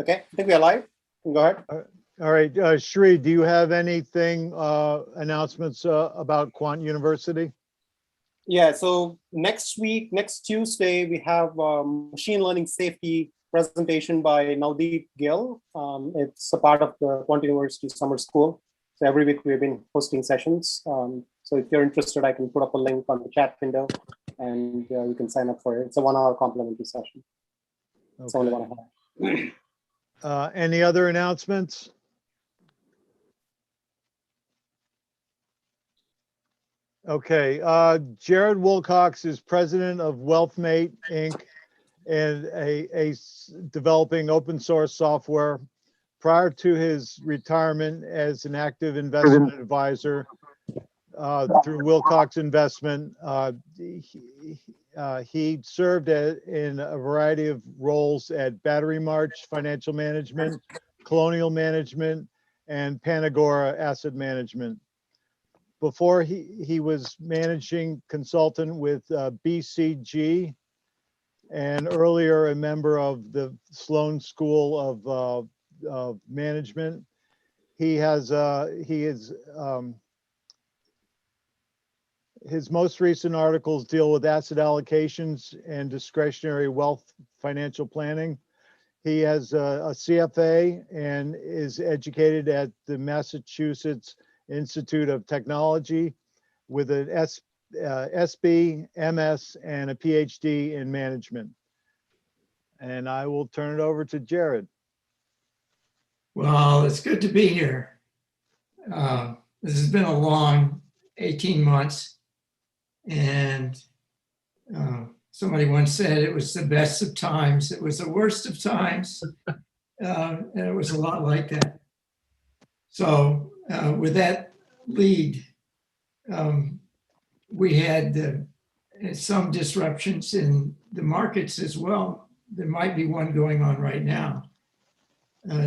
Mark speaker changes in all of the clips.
Speaker 1: Okay, I think we are live. Go ahead.
Speaker 2: All right, Shri, do you have anything, announcements about Quant University?
Speaker 1: Yeah, so next week, next Tuesday, we have machine learning safety presentation by Navdeep Gill. It's a part of the Quant University Summer School. So every week we've been hosting sessions. So if you're interested, I can put up a link on the chat window and you can sign up for it. It's a 1-hour complimentary session. It's only one I have.
Speaker 2: Any other announcements? Okay, Jared Wilcox is president of Wealthmate, Inc., and developing open source software. Prior to his retirement as an active investment advisor through Wilcox Investment, he served in a variety of roles at Battery March Financial Management, Colonial Management, and Panagora Asset Management. Before he was managing consultant with BCG, and earlier a member of the Sloan School of Management. His most recent articles deal with asset allocations and discretionary wealth financial planning. He has a CFA and is educated at the Massachusetts Institute of Technology with an SB, MS, and a PhD in management. And I will turn it over to Jared.
Speaker 3: Well, it's good to be here. This has been a long 18 months. And somebody once said it was the best of times. It was the worst of times. And it was a lot like that. So with that lead, we had some disruptions in the markets as well. There might be one going on right now.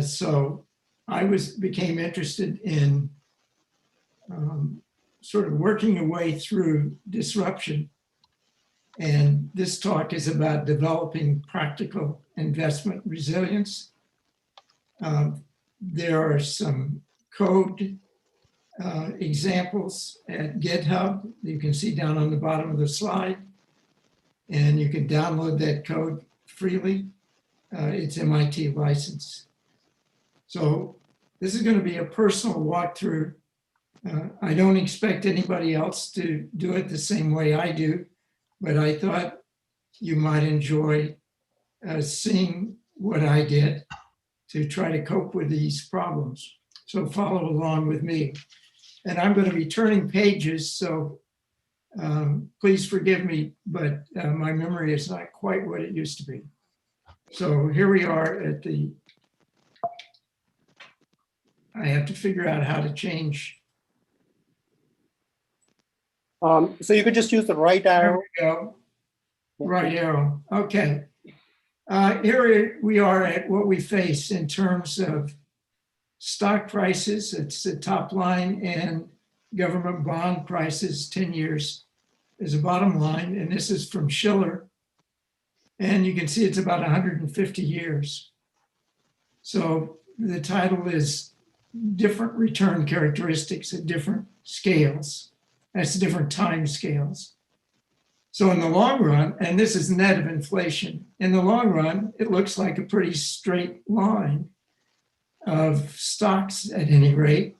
Speaker 3: So I became interested in sort of working your way through disruption. And this talk is about developing practical investment resilience. There are some code examples at GitHub you can see down on the bottom of the slide. And you can download that code freely. It's MIT license. So this is going to be a personal walkthrough. I don't expect anybody else to do it the same way I do, but I thought you might enjoy seeing what I did to try to cope with these problems. So follow along with me. And I'm going to be turning pages, so please forgive me, but my memory is not quite what it used to be. So here we are at I have to figure out how to change.
Speaker 1: So you could just use the right arrow.
Speaker 3: There we go. Right arrow. Okay. Here we are at what we face in terms of stock prices. It's the top line, and government bond prices, 10 years is a bottom line. And this is from Schiller. And you can see it's about 150 years. So the title is Different Return Characteristics at Different Scales. That's different time scales. So in the long run, and this is net of inflation, in the long run, it looks like a pretty straight line of stocks at any rate.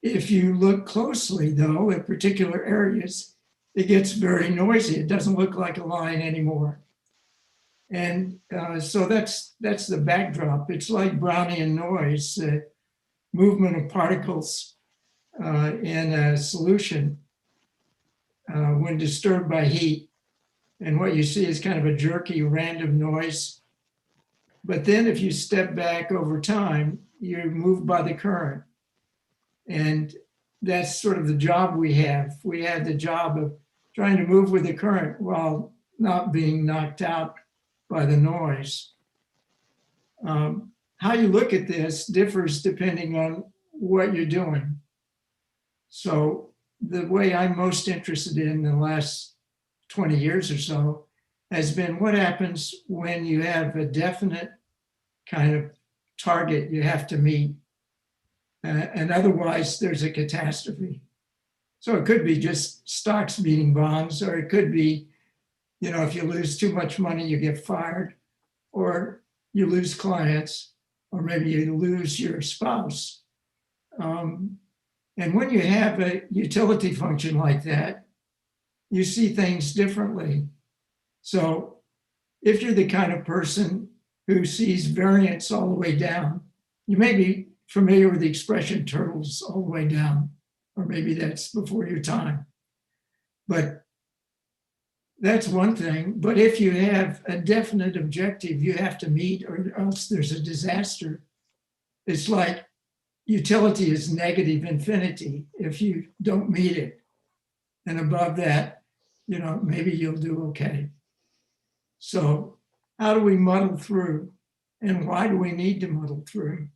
Speaker 3: If you look closely, though, at particular areas, it gets very noisy. It doesn't look like a line anymore. And so that's the backdrop. It's like Brownian noise, movement of particles in a solution when disturbed by heat. And what you see is kind of a jerky, random noise. But then if you step back over time, you're moved by the current. And that's sort of the job we have. We have the job of trying to move with the current while not being knocked out by the noise. How you look at this differs depending on what you're doing. So the way I'm most interested in the last 20 years or so has been what happens when you have a definite kind of target you have to meet, and otherwise there's a catastrophe. So it could be just stocks beating bonds, or it could be, if you lose too much money, you get fired, or you lose clients, or maybe you lose your spouse. And when you have a utility function like that, you see things differently. So if you're the kind of person who sees variance all the way down, you may be familiar with the expression turtles all the way down, or maybe that's before your time. But that's one thing. But if you have a definite objective you have to meet, or else there's a disaster, it's like utility is negative infinity if you don't meet it. And above that, maybe you'll do okay. So how do we muddle through? And why do we need to muddle through?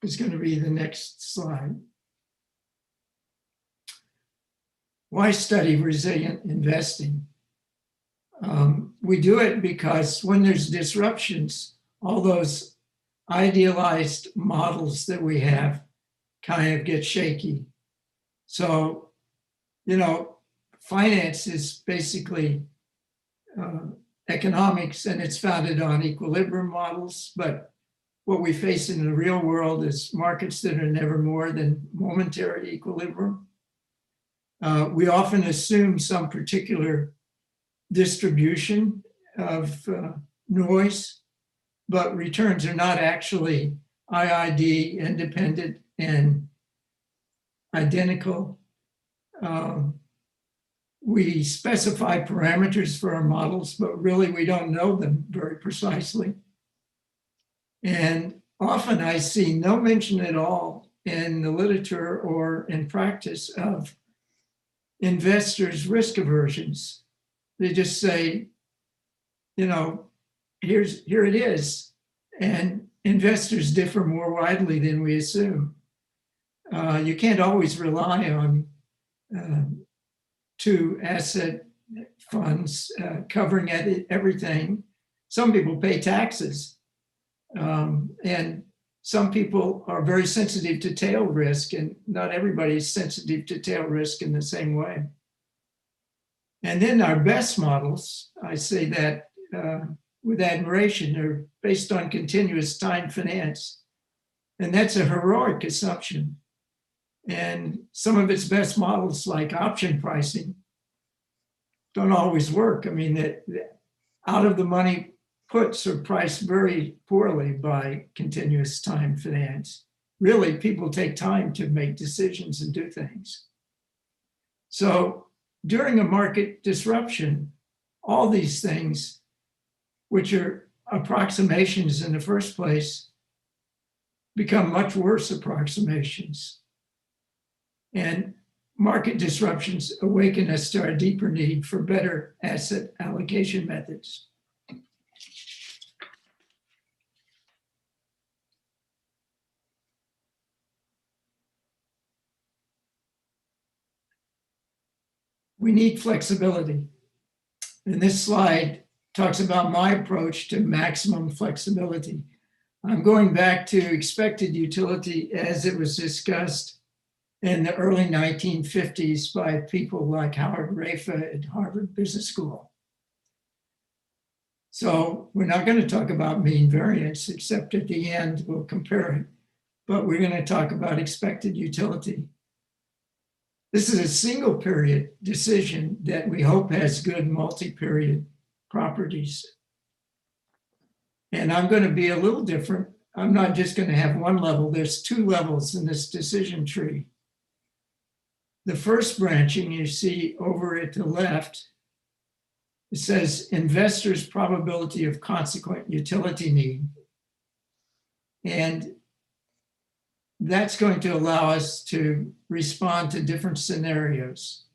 Speaker 3: It's going to be the next slide. Why study resilient investing? We do it because when there's disruptions, all those idealized models that we have kind of get shaky. So, finance is basically economics, and it's founded on equilibrium models. But what we face in the real world is markets that are never more than momentary equilibrium. We often assume some particular distribution of noise, but returns are not actually IID independent and identical. We specify parameters for our models, but really we don't know them very precisely. And often I see no mention at all in the literature or in practice of investors' risk aversions. They just say, here it is. And investors differ more widely than we assume. You can't always rely on two asset funds covering everything. Some people pay taxes, and some people are very sensitive to tail risk, and not everybody is sensitive to tail risk in the same way. And then our best models, I say that with admiration, are based on continuous time finance. And that's a heroic assumption. And some of its best models, like option pricing, don't always work. I mean, the out of the money puts are priced very poorly by continuous time finance. Really, people take time to make decisions and do things. So during a market disruption, all these things, which are approximations in the first place, become much worse approximations. And market disruptions awaken us to our deeper need for better asset allocation methods. We need flexibility. And this slide talks about my approach to maximum flexibility. I'm going back to expected utility as it was discussed in the early 1950s by people like Howard Rafa at Harvard Business School. So we're not going to talk about mean variance, except at the end we'll compare it, but we're going to talk about expected utility. This is a single period decision that we hope has good multi-period properties. And I'm going to be a little different. I'm not just going to have one level. There's two levels in this decision tree. The first branching you see over at the left, it says investors' probability of consequent utility need. And that's going to allow us to respond to different scenarios.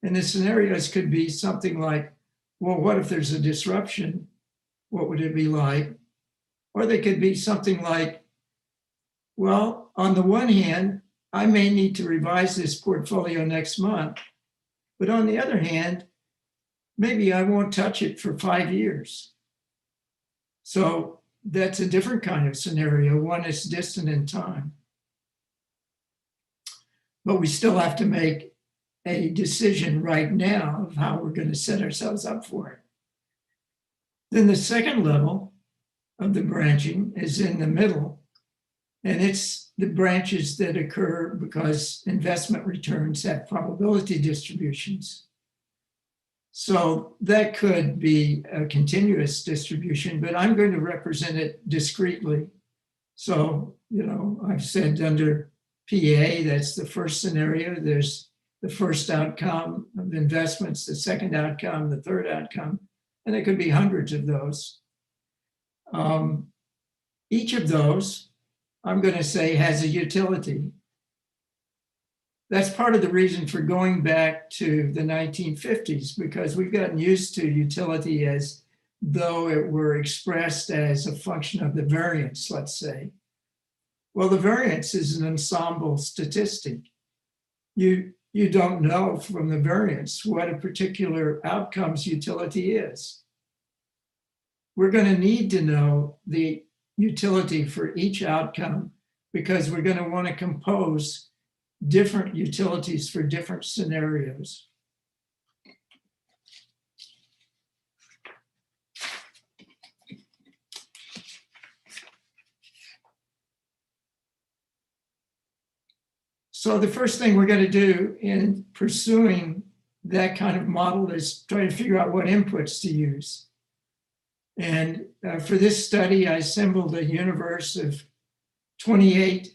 Speaker 3: And the scenarios could be something like, well, what if there's a disruption? What would it be like? Or they could be something like, well, on the one hand, I may need to revise this portfolio next month. But on the other hand, maybe I won't touch it for 5 years. So that's a different kind of scenario. One is distant in time. But we still have to make a decision right now of how we're going to set ourselves up for it. Then the second level of the branching is in the middle, and it's the branches that occur because investment returns have probability distributions. So that could be a continuous distribution, but I'm going to represent it discretely. So, I've said under PA, that's the first scenario. There's the first outcome of investments, the second outcome, the third outcome, and there could be hundreds of those. Each of those, I'm going to say, has a utility. That's part of the reason for going back to the 1950s, because we've gotten used to utility as though it were expressed as a function of the variance, let's say. Well, the variance is an ensemble statistic. You don't know from the variance what a particular outcome's utility is. We're going to need to know the utility for each outcome because we're going to want to compose different utilities for different scenarios. So the first thing we're going to do in pursuing that kind of model is try to figure out what inputs to use. And for this study, I assembled a universe of 28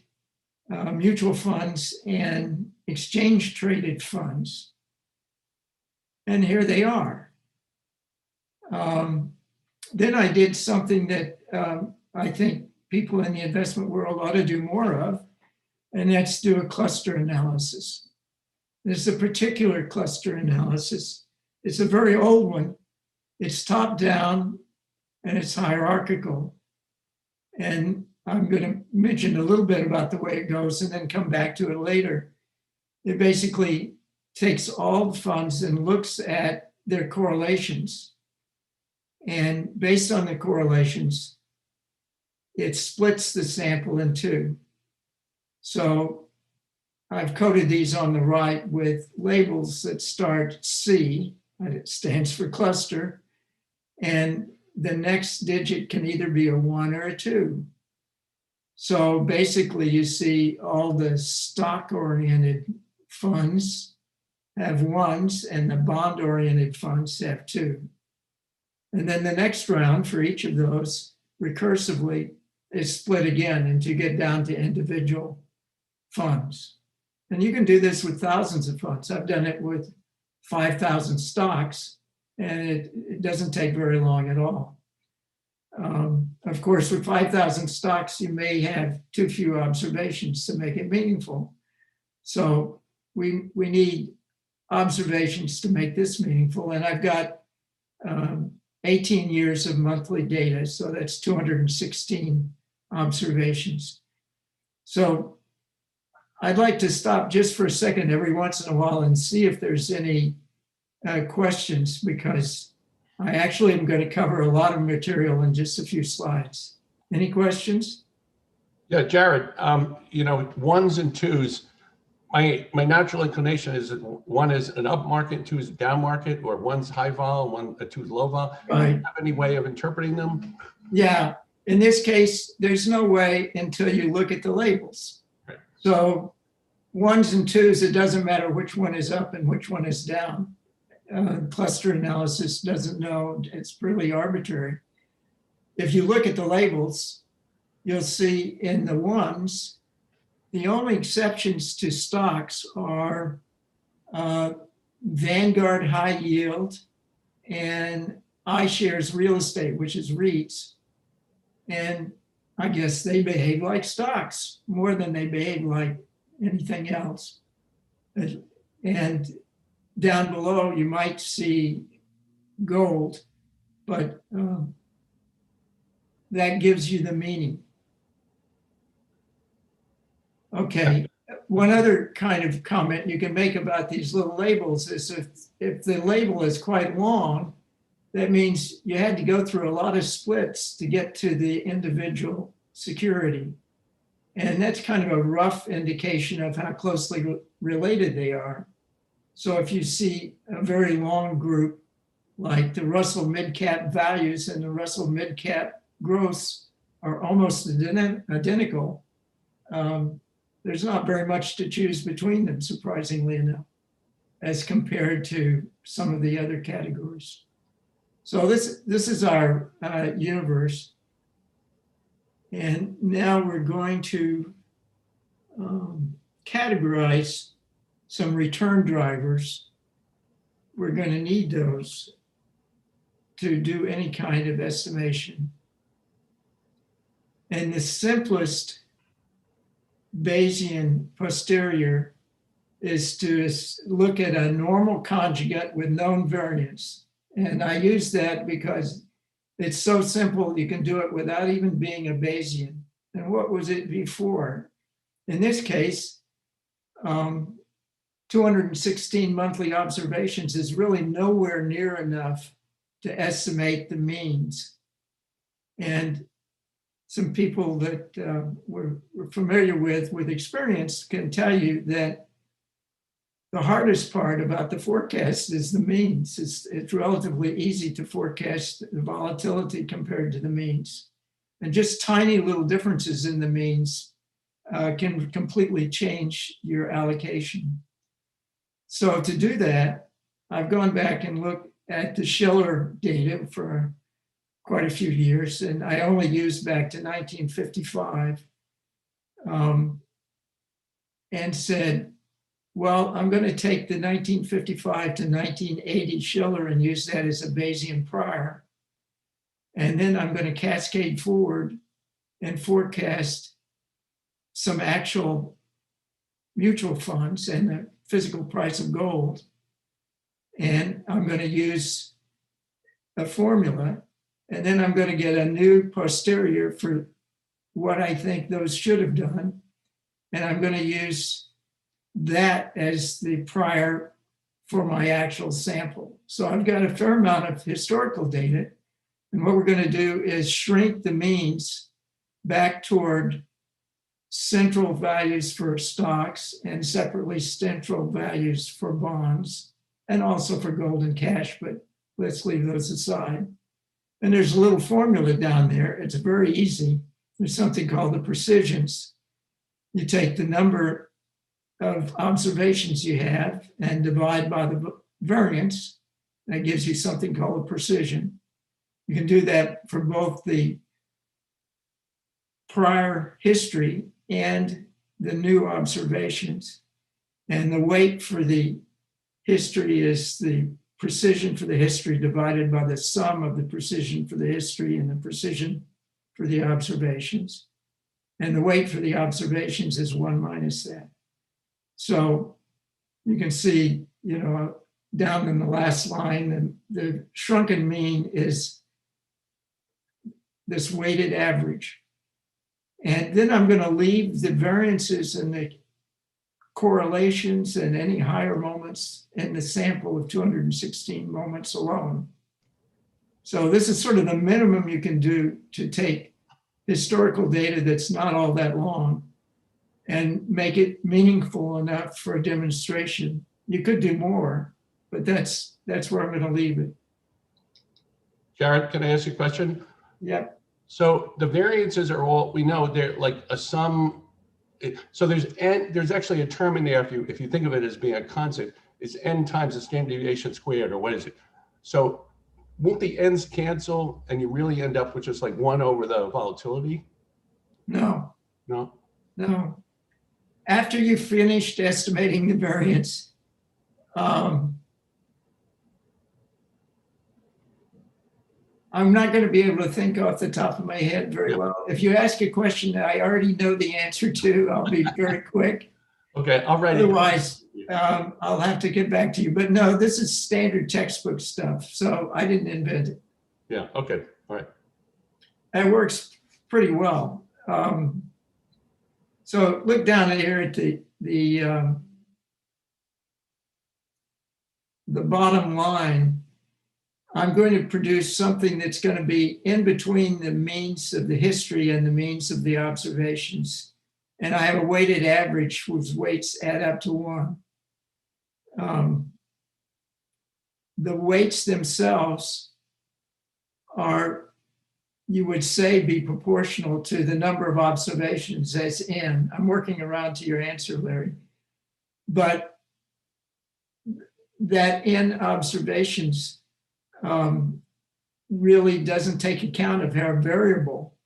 Speaker 3: mutual funds and exchange traded funds. And here they are. Then I did something that I think people in the investment world ought to do more of, and that's do a cluster analysis. There's a particular cluster analysis. It's a very old one. It's top down and it's hierarchical. And I'm going to mention a little bit about the way it goes and then come back to it later. It basically takes all the funds and looks at their correlations. And based on the correlations, it splits the sample in two. So I've coded these on the right with labels that start C, and it stands for cluster, and the next digit can either be a 1 or a 2. So basically you see all the stock-oriented funds have 1s and the bond-oriented funds have 2. And then the next round for each of those recursively is split again and to get down to individual funds. And you can do this with thousands of funds. I've done it with 5,000 stocks, and it doesn't take very long at all. Of course, with 5,000 stocks, you may have too few observations to make it meaningful. So we need observations to make this meaningful. And I've got 18 years of monthly data, so that's 216 observations. So I'd like to stop just for a second every once in a while and see if there's any questions, because I actually am going to cover a lot of material in just a few slides. Any questions?
Speaker 4: Yeah, Jared, ones and twos, my natural inclination is that one is an up market, two is a down market, or one's high vol, two is low vol.
Speaker 3: Right.
Speaker 4: Do you have any way of interpreting them?
Speaker 3: Yeah, in this case, there's no way until you look at the labels.
Speaker 4: Right.
Speaker 3: So ones and twos, it doesn't matter which one is up and which one is down. Cluster analysis doesn't know, it's really arbitrary. If you look at the labels, you'll see in the ones, the only exceptions to stocks are Vanguard High Yield and iShares Real Estate, which is REITs. And I guess they behave like stocks more than they behave like anything else. And down below, you might see gold, but that gives you the meaning. Okay, one other kind of comment you can make about these little labels is if the label is quite long, that means you had to go through a lot of splits to get to the individual security. And that's kind of a rough indication of how closely related they are. So if you see a very long group, like the Russell mid-cap values and the Russell mid-cap growths are almost identical, there's not very much to choose between them, surprisingly enough, as compared to some of the other categories. So this is our universe. And now we're going to categorize some return drivers. We're going to need those to do any kind of estimation. And the simplest Bayesian posterior is to look at a normal conjugate with known variance. And I use that because it's so simple, you can do it without even being a Bayesian. And what was it before? In this case, 216 monthly observations is really nowhere near enough to estimate the means. And some people that we're familiar with experience can tell you that the hardest part about the forecast is the means. It's relatively easy to forecast the volatility compared to the means. And just tiny little differences in the means can completely change your allocation. So to do that, I've gone back and looked at the Shiller data for quite a few years, and I only used back to 1955, and said, well, I'm going to take the 1955 to 1980 Shiller and use that as a Bayesian prior. And then I'm going to cascade forward and forecast some actual mutual funds and the physical price of gold. And I'm going to use a formula, and then I'm going to get a new posterior for what I think those should have done. And I'm going to use that as the prior for my actual sample. So I've got a fair amount of historical data. And what we're going to do is shrink the means back toward central values for stocks and separately central values for bonds and also for gold and cash, but let's leave those aside. And there's a little formula down there. It's very easy. There's something called the precisions. You take the number of observations you have and divide by the variance. That gives you something called a precision. You can do that for both the prior history and the new observations. And the weight for the history is the precision for the history divided by the sum of the precision for the history and the precision for the observations. And the weight for the observations is 1 minus that. So you can see, down in the last line, and the shrunken mean is this weighted average. And then I'm going to leave the variances and the correlations and any higher moments in the sample of 216 moments alone. So this is sort of the minimum you can do to take historical data that's not all that long and make it meaningful enough for a demonstration. You could do more, but that's where I'm going to leave it.
Speaker 4: Jared, can I ask you a question?
Speaker 3: Yep.
Speaker 4: So the variances are all, we know they're like a sum. So there's actually a term in there, if you think of it as being a constant, it's n times the standard deviation squared, or what is it? So won't the n's cancel and you really end up with just like 1 over the volatility?
Speaker 3: No.
Speaker 4: No?
Speaker 3: No. After you've finished estimating the variance, I'm not going to be able to think off the top of my head very well. If you ask a question that I already know the answer to, I'll be very quick.
Speaker 4: Okay, I'll write it.
Speaker 3: Otherwise, I'll have to get back to you. But no, this is standard textbook stuff, so I didn't invent it.
Speaker 4: Yeah, okay, all right.
Speaker 3: It works pretty well. So look down here at the bottom line. I'm going to produce something that's going to be in between the means of the history and the means of the observations. And I have a weighted average whose weights add up to 1. The weights themselves are, you would say, be proportional to the number of observations as n. I'm working around to your answer, Larry. But that n observations really doesn't take account of how variable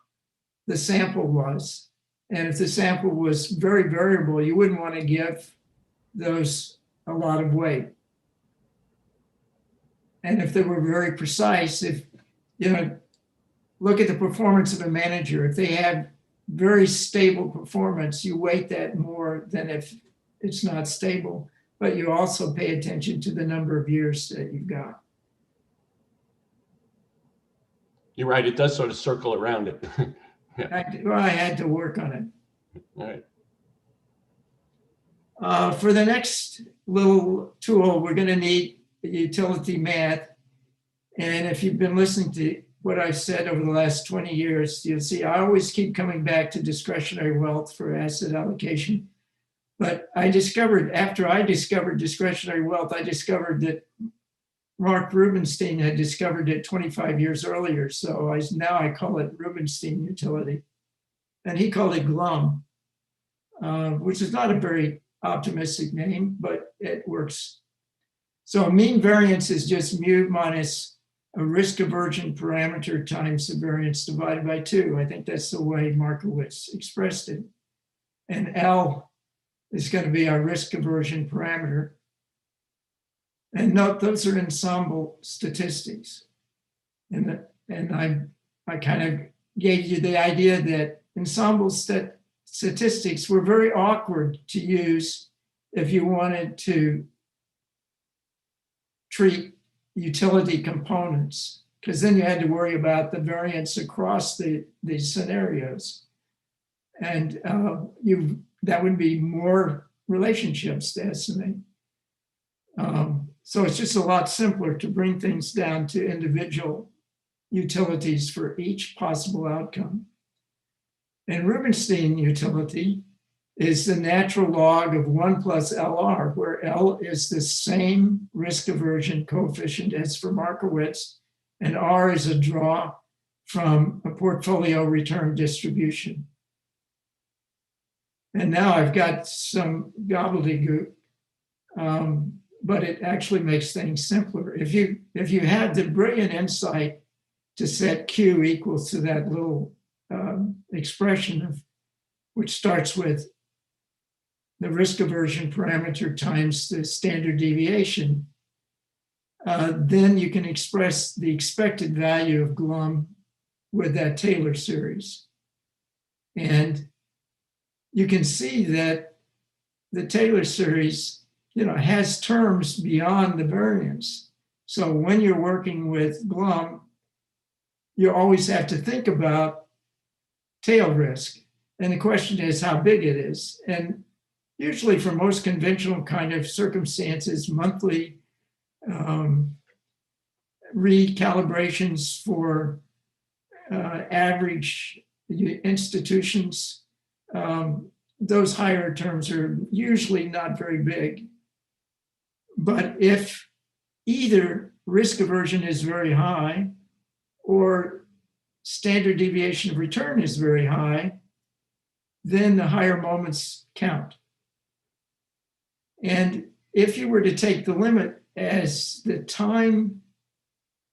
Speaker 3: the sample was. And if the sample was very variable, you wouldn't want to give those a lot of weight. And if they were very precise, if, look at the performance of a manager. If they have very stable performance, you weight that more than if it's not stable, but you also pay attention to the number of years that you've got.
Speaker 4: You're right, it does sort of circle around it. Yeah.
Speaker 3: I had to work on it.
Speaker 4: All right.
Speaker 3: For the next little tool, we're going to need utility math. And if you've been listening to what I've said over the last 20 years, you'll see I always keep coming back to discretionary wealth for asset allocation. But I discovered, after I discovered discretionary wealth, I discovered that Mark Rubinstein had discovered it 25 years earlier. So now I call it Rubinstein utility. And he called it GLUM, which is not a very optimistic name, but it works. So mean variance is just mu minus a risk aversion parameter times the variance divided by 2. I think that's the way Markowitz expressed it. And L is going to be our risk aversion parameter. And note, those are ensemble statistics. And I kind of gave you the idea that ensemble statistics were very awkward to use if you wanted to treat utility components, because then you had to worry about the variance across the scenarios. And that would be more relationships to estimate. So it's just a lot simpler to bring things down to individual utilities for each possible outcome. And Rubinstein utility is the natural log of 1 plus LR, where L is the same risk aversion coefficient as for Markowitz, and R is a draw from a portfolio return distribution. And now I've got some gobbledygook, but it actually makes things simpler. If you had the brilliant insight to set Q equals to that little expression which starts with the risk aversion parameter times the standard deviation, then you can express the expected value of GLUM with that Taylor series. And you can see that the Taylor series has terms beyond the variance. So when you're working with GLUM, you always have to think about tail risk. And the question is how big it is. And usually for most conventional kind of circumstances, monthly recalibrations for average institutions, those higher terms are usually not very big. But if either risk aversion is very high or standard deviation of return is very high, then the higher moments count. And if you were to take the limit as the time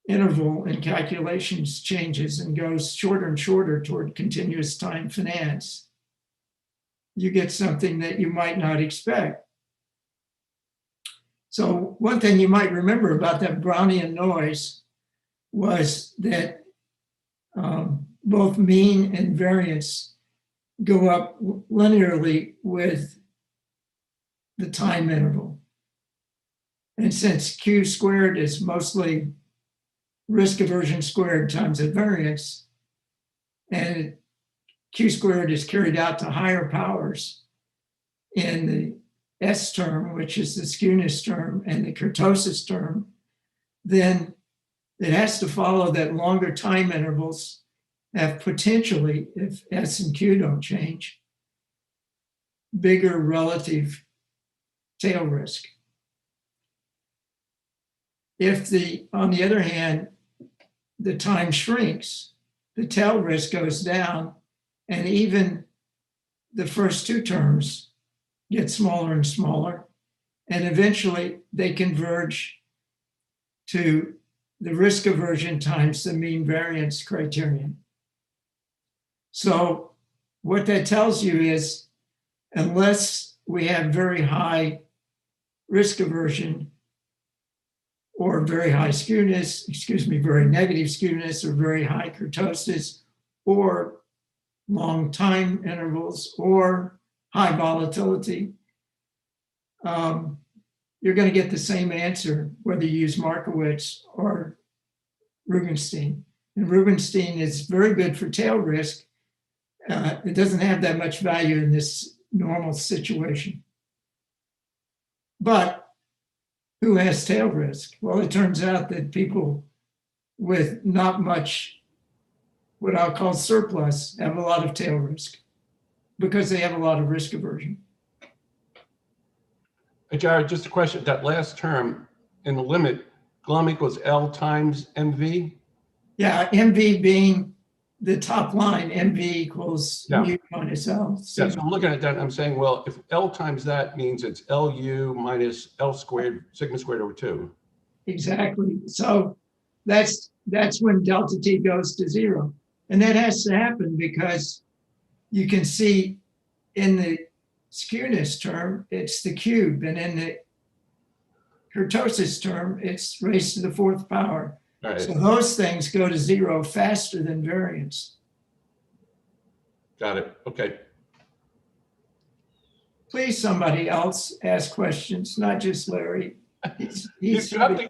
Speaker 3: interval in calculations changes and goes shorter and shorter toward continuous time finance, you get something that you might not expect. So one thing you might remember about that Brownian noise was that both mean and variance go up linearly with the time interval. And since Q squared is mostly risk aversion squared times the variance, and Q squared is carried out to higher powers in the S term, which is the skewness term, and the kurtosis term, then it has to follow that longer time intervals have potentially, if S and Q don't change, bigger relative tail risk. If on the other hand, the time shrinks, the tail risk goes down, and even the first two terms get smaller and smaller, and eventually they converge to the risk aversion times the mean variance criterion. So what that tells you is, unless we have very high risk aversion or very high skewness, very negative skewness, or very high kurtosis, or long time intervals, or high volatility, you're going to get the same answer whether you use Markowitz or Rubinstein. And Rubinstein is very good for tail risk. It doesn't have that much value in this normal situation. But who has tail risk? Well, it turns out that people with not much, what I'll call surplus, have a lot of tail risk because they have a lot of risk aversion.
Speaker 4: Hey, Jared, just a question. That last term in the limit, glum equals L times MV?
Speaker 3: Yeah, MV being the top line, MV equals
Speaker 4: Yeah.
Speaker 3: mu minus L.
Speaker 4: Yeah, so I'm looking at that, I'm saying, well, if L times that means it's LU minus L squared, sigma squared over 2.
Speaker 3: Exactly. So that's when delta T goes to 0. And that has to happen because you can see in the skewness term, it's the cube. And in the kurtosis term, it's raised to the 4th power.
Speaker 4: Right.
Speaker 3: So those things go to 0 faster than variance.
Speaker 4: Got it. Okay.
Speaker 3: Please, somebody else ask questions, not just Larry.
Speaker 4: You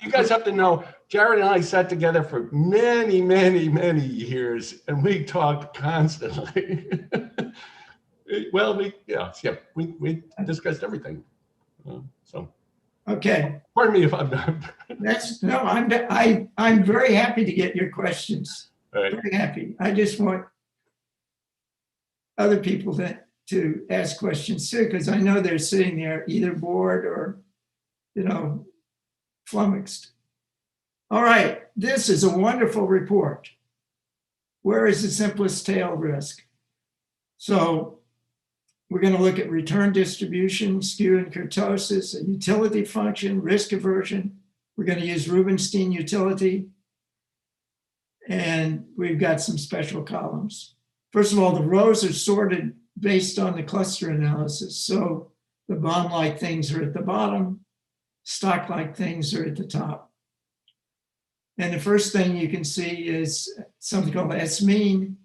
Speaker 4: guys have to know, Jared and I sat together for many, many, many years, and we talked constantly. Well, we discussed everything. So,
Speaker 3: Okay.
Speaker 4: pardon me if I'm not.
Speaker 3: I'm very happy to get your questions.
Speaker 4: Right.
Speaker 3: Very happy. I just want other people to ask questions too, because I know they're sitting there either bored or, flummoxed. All right, this is a wonderful report. Where is the simplest tail risk? So we're going to look at return distribution, skew and kurtosis, a utility function, risk aversion. We're going to use Rubinstein utility. And we've got some special columns. First of all, the rows are sorted based on the cluster analysis. So the bond-like things are at the bottom, stock-like things are at the top. And the first thing you can see is something called S mean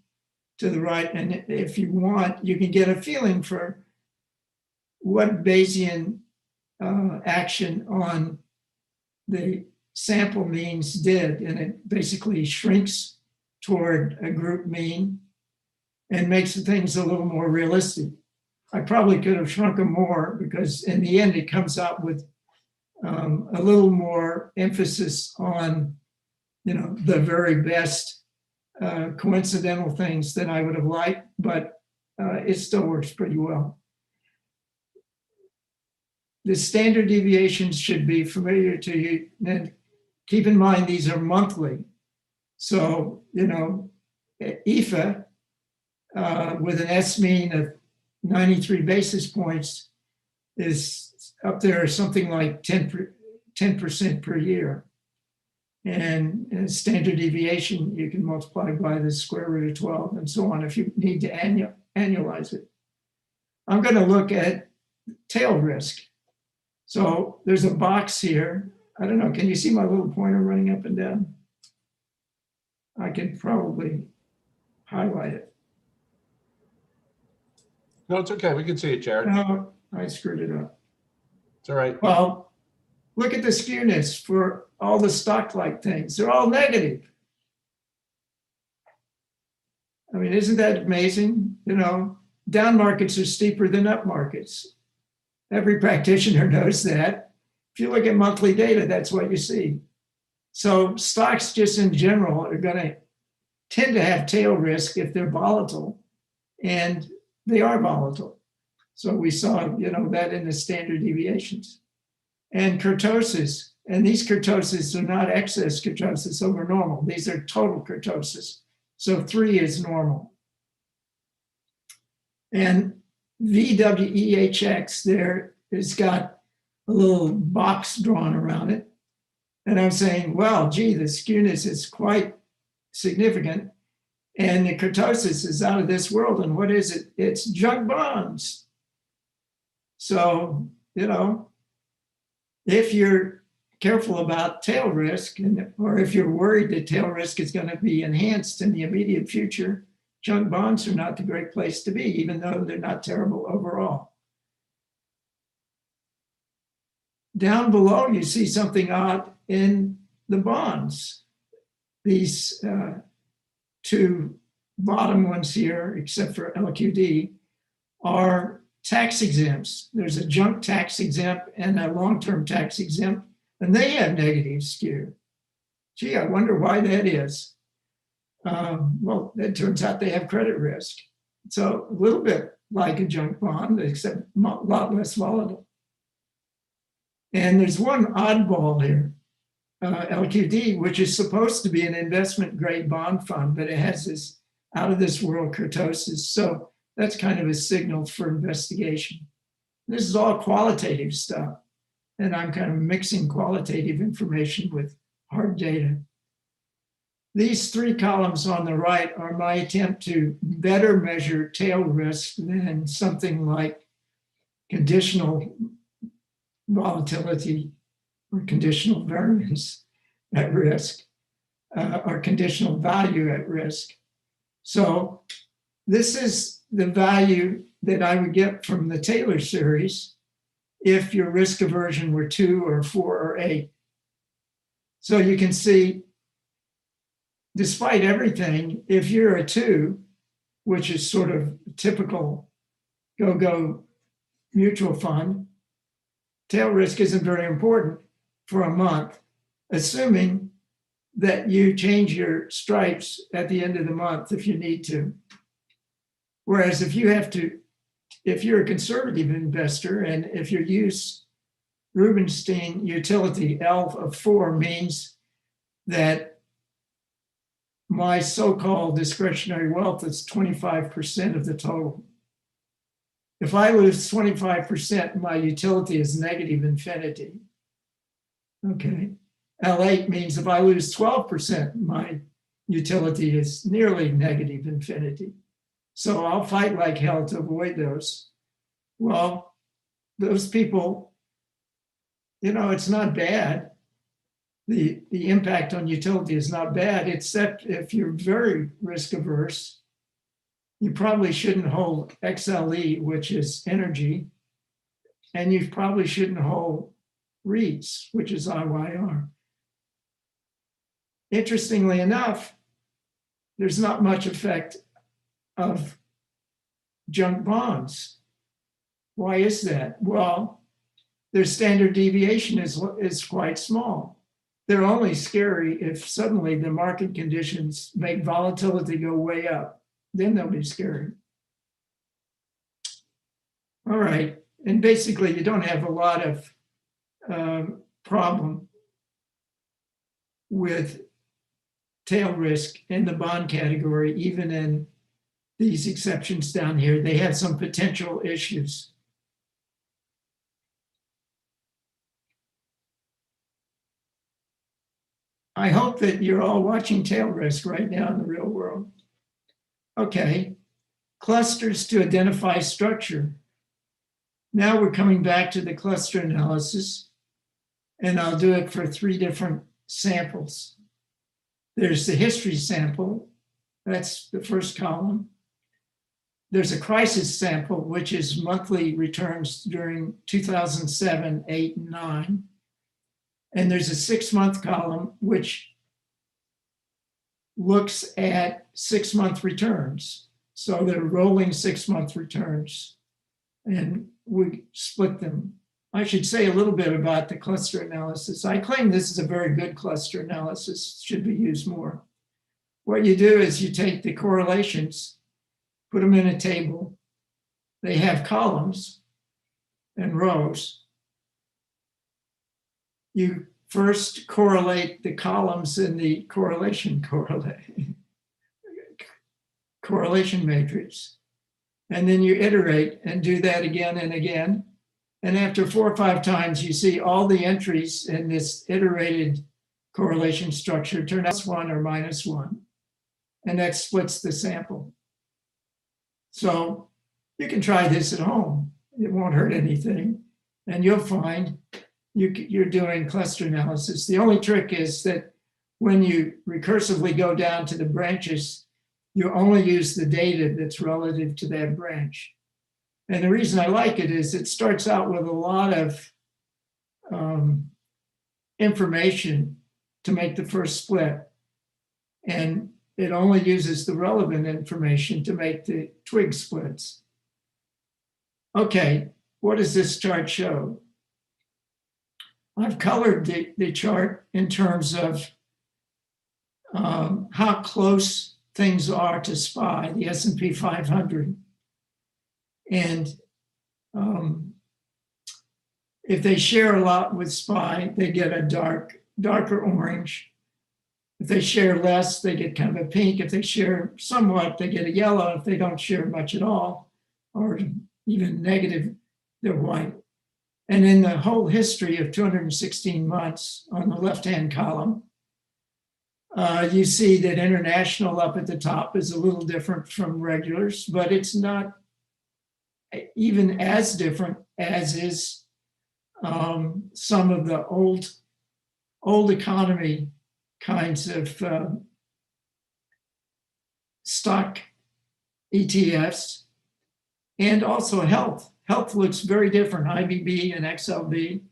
Speaker 3: to the right. And if you want, you can get a feeling for what Bayesian action on the sample means did. And it basically shrinks toward a group mean and makes things a little more realistic. I probably could have shrunk them more because in the end, it comes out with a little more emphasis on, the very best coincidental things than I would have liked, but it still works pretty well. The standard deviations should be familiar to you. And keep in mind, these are monthly. So, EFA with an S mean of 93 basis points is up there something like 10% per year. And standard deviation, you can multiply by the square root of 12 and so on if you need to annualize it. I'm going to look at tail risk. So there's a box here. I don't know, can you see my little pointer running up and down? I can probably highlight it.
Speaker 4: No, it's okay. We can see it, Jared.
Speaker 3: No, I screwed it up.
Speaker 4: It's all right.
Speaker 3: Well, look at the skewness for all the stock-like things. They're all negative. I mean, isn't that amazing? You know, down markets are steeper than up markets. Every practitioner knows that. If you look at monthly data, that's what you see. So stocks just in general are going to tend to have tail risk if they're volatile, and they are volatile. So we saw, you know, that in the standard deviations. And kurtosis, and these kurtosis are not excess kurtosis over normal. These are total kurtosis. So 3 is normal. And VWEHX there has got a little box drawn around it. And I'm saying, well, gee, the skewness is quite significant. And the kurtosis is out of this world. And what is it? It's junk bonds. So, you know, if you're careful about tail risk, or if you're worried that tail risk is going to be enhanced in the immediate future, junk bonds are not the great place to be, even though they're not terrible overall. Down below, you see something odd in the bonds. These two bottom ones here, except for LQD, are tax exempts. There's a junk tax exempt and a long-term tax exempt, and they have negative skew. Gee, I wonder why that is. Well, it turns out they have credit risk. So a little bit like a junk bond, except a lot less volatile. And there's one oddball here, LQD, which is supposed to be an investment grade bond fund, but it has this out of this world kurtosis. So that's kind of a signal for investigation. This is all qualitative stuff. And I'm kind of mixing qualitative information with hard data. These 3 columns on the right are my attempt to better measure tail risk than something like conditional volatility or conditional variance at risk, or conditional value at risk. So this is the value that I would get from the Taylor series if your risk aversion were 2 or 4 or 8. So you can see, despite everything, if you're a 2, which is sort of typical go-go mutual fund, tail risk isn't very important for a month, assuming that you change your stripes at the end of the month if you need to. Whereas if you're a conservative investor, and if you use Rubinstein utility L of 4 means that my so-called discretionary wealth is 25% of the total. If I lose 25%, my utility is negative infinity. Okay. L8 means if I lose 12%, my utility is nearly negative infinity. So I'll fight like hell to avoid those. Well, those people, you know, it's not bad. The impact on utility is not bad, except if you're very risk averse. You probably shouldn't hold XLE, which is energy, and you probably shouldn't hold REITs, which is IYR. Interestingly enough, there's not much effect of junk bonds. Why is that? Well, their standard deviation is quite small. They're only scary if suddenly the market conditions make volatility go way up. Then they'll be scary. All right, and basically you don't have a lot of problem with tail risk in the bond category, even in these exceptions down here. They have some potential issues. I hope that you're all watching tail risk right now in the real world. Okay, clusters to identify structure. Now we're coming back to the cluster analysis, and I'll do it for 3 different samples. There's the history sample, that's the first column. There's a crisis sample, which is monthly returns during 2007, 8, and 9. And there's a 6-month column, which looks at 6-month returns. So they're rolling 6-month returns, and we split them. I should say a little bit about the cluster analysis. I claim this is a very good cluster analysis, should be used more. What you do is you take the correlations, put them in a table. They have columns and rows. You first correlate the columns in the correlation matrix. And then you iterate and do that again and again. And after 4 or 5 times, you see all the entries in this iterated correlation structure turn out +1 or -1. And that splits the sample. So you can try this at home. It won't hurt anything. And you'll find you're doing cluster analysis. The only trick is that when you recursively go down to the branches, you only use the data that's relative to that branch. And the reason I like it is it starts out with a lot of information to make the first split. And it only uses the relevant information to make the twig splits. Okay, what does this chart show? I've colored the chart in terms of how close things are to SPY, the S&P 500. And if they share a lot with SPY, they get a darker orange. If they share less, they get kind of a pink. If they share somewhat, they get a yellow. If they don't share much at all, or even negative, they're white. And in the whole history of 216 months on the left-hand column, you see that international up at the top is a little different from regulars, but it's not even as different as is some of the old economy kinds of stock ETFs, and also health. Health looks very different, IBB and XLB.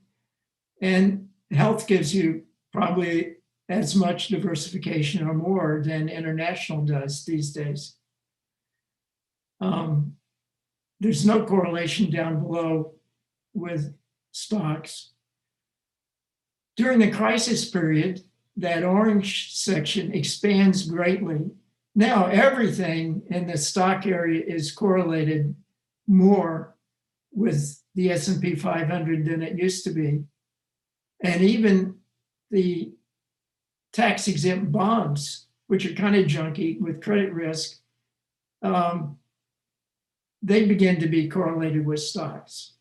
Speaker 3: And health gives you probably as much diversification or more than international does these days. There's no correlation down below with stocks. During the crisis period, that orange section expands greatly. Now everything in the stock area is correlated more with the S&P 500 than it used to be. And even the tax-exempt bonds, which are kind of junky with credit risk, they begin to be correlated with stocks.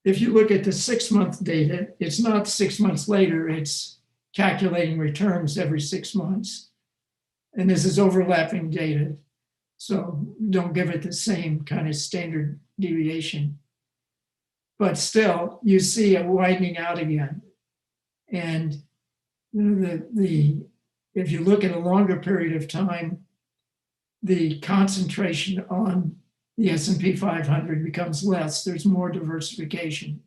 Speaker 3: If you look at the 6-month data, it's not 6 months later, it's calculating returns every 6 months. And this is overlapping data. So don't give it the same kind of standard deviation. But still, you see it widening out again. And if you look at a longer period of time, the concentration on the S&P 500 becomes less. There's more diversification.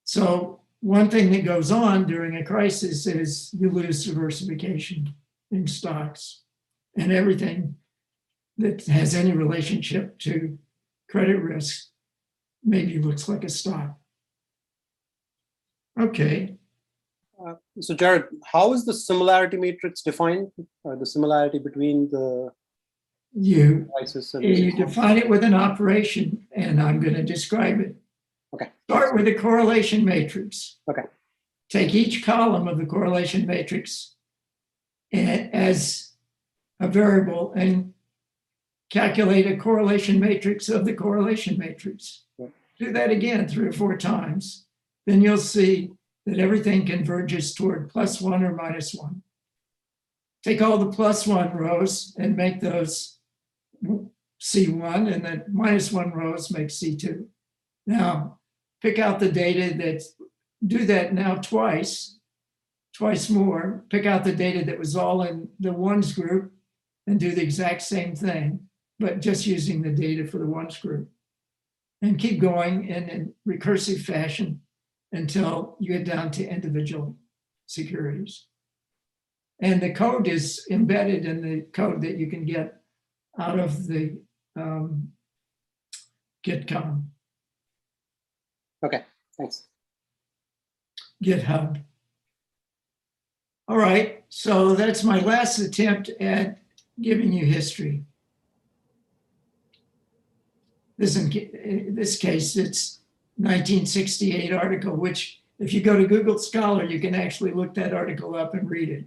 Speaker 3: So one thing that goes on during a crisis is you lose diversification in stocks, and everything that has any relationship to credit risk maybe looks like a stock. Okay.
Speaker 1: So Jared, how is the similarity matrix defined? The similarity between the prices and
Speaker 3: you define it with an operation, and I'm going to describe it.
Speaker 1: Okay.
Speaker 3: Start with a correlation matrix.
Speaker 1: Okay.
Speaker 3: Take each column of the correlation matrix as a variable and calculate a correlation matrix of the correlation matrix.
Speaker 1: Okay.
Speaker 3: Do that again 3 or 4 times. Then you'll see that everything converges toward +1 or -1. Take all the +1 rows and make those C1, and then -1 rows make C2. Now, pick out the data do that now twice more. Pick out the data that was all in the ones group and do the exact same thing, but just using the data for the ones group. And keep going in recursive fashion until you get down to individual securities. And the code is embedded in the code that you can get out of the GitCom,
Speaker 1: Okay, thanks.
Speaker 3: GitHub. All right, so that's my last attempt at giving you history. In this case, it's 1968 article, which if you go to Google Scholar, you can actually look that article up and read it.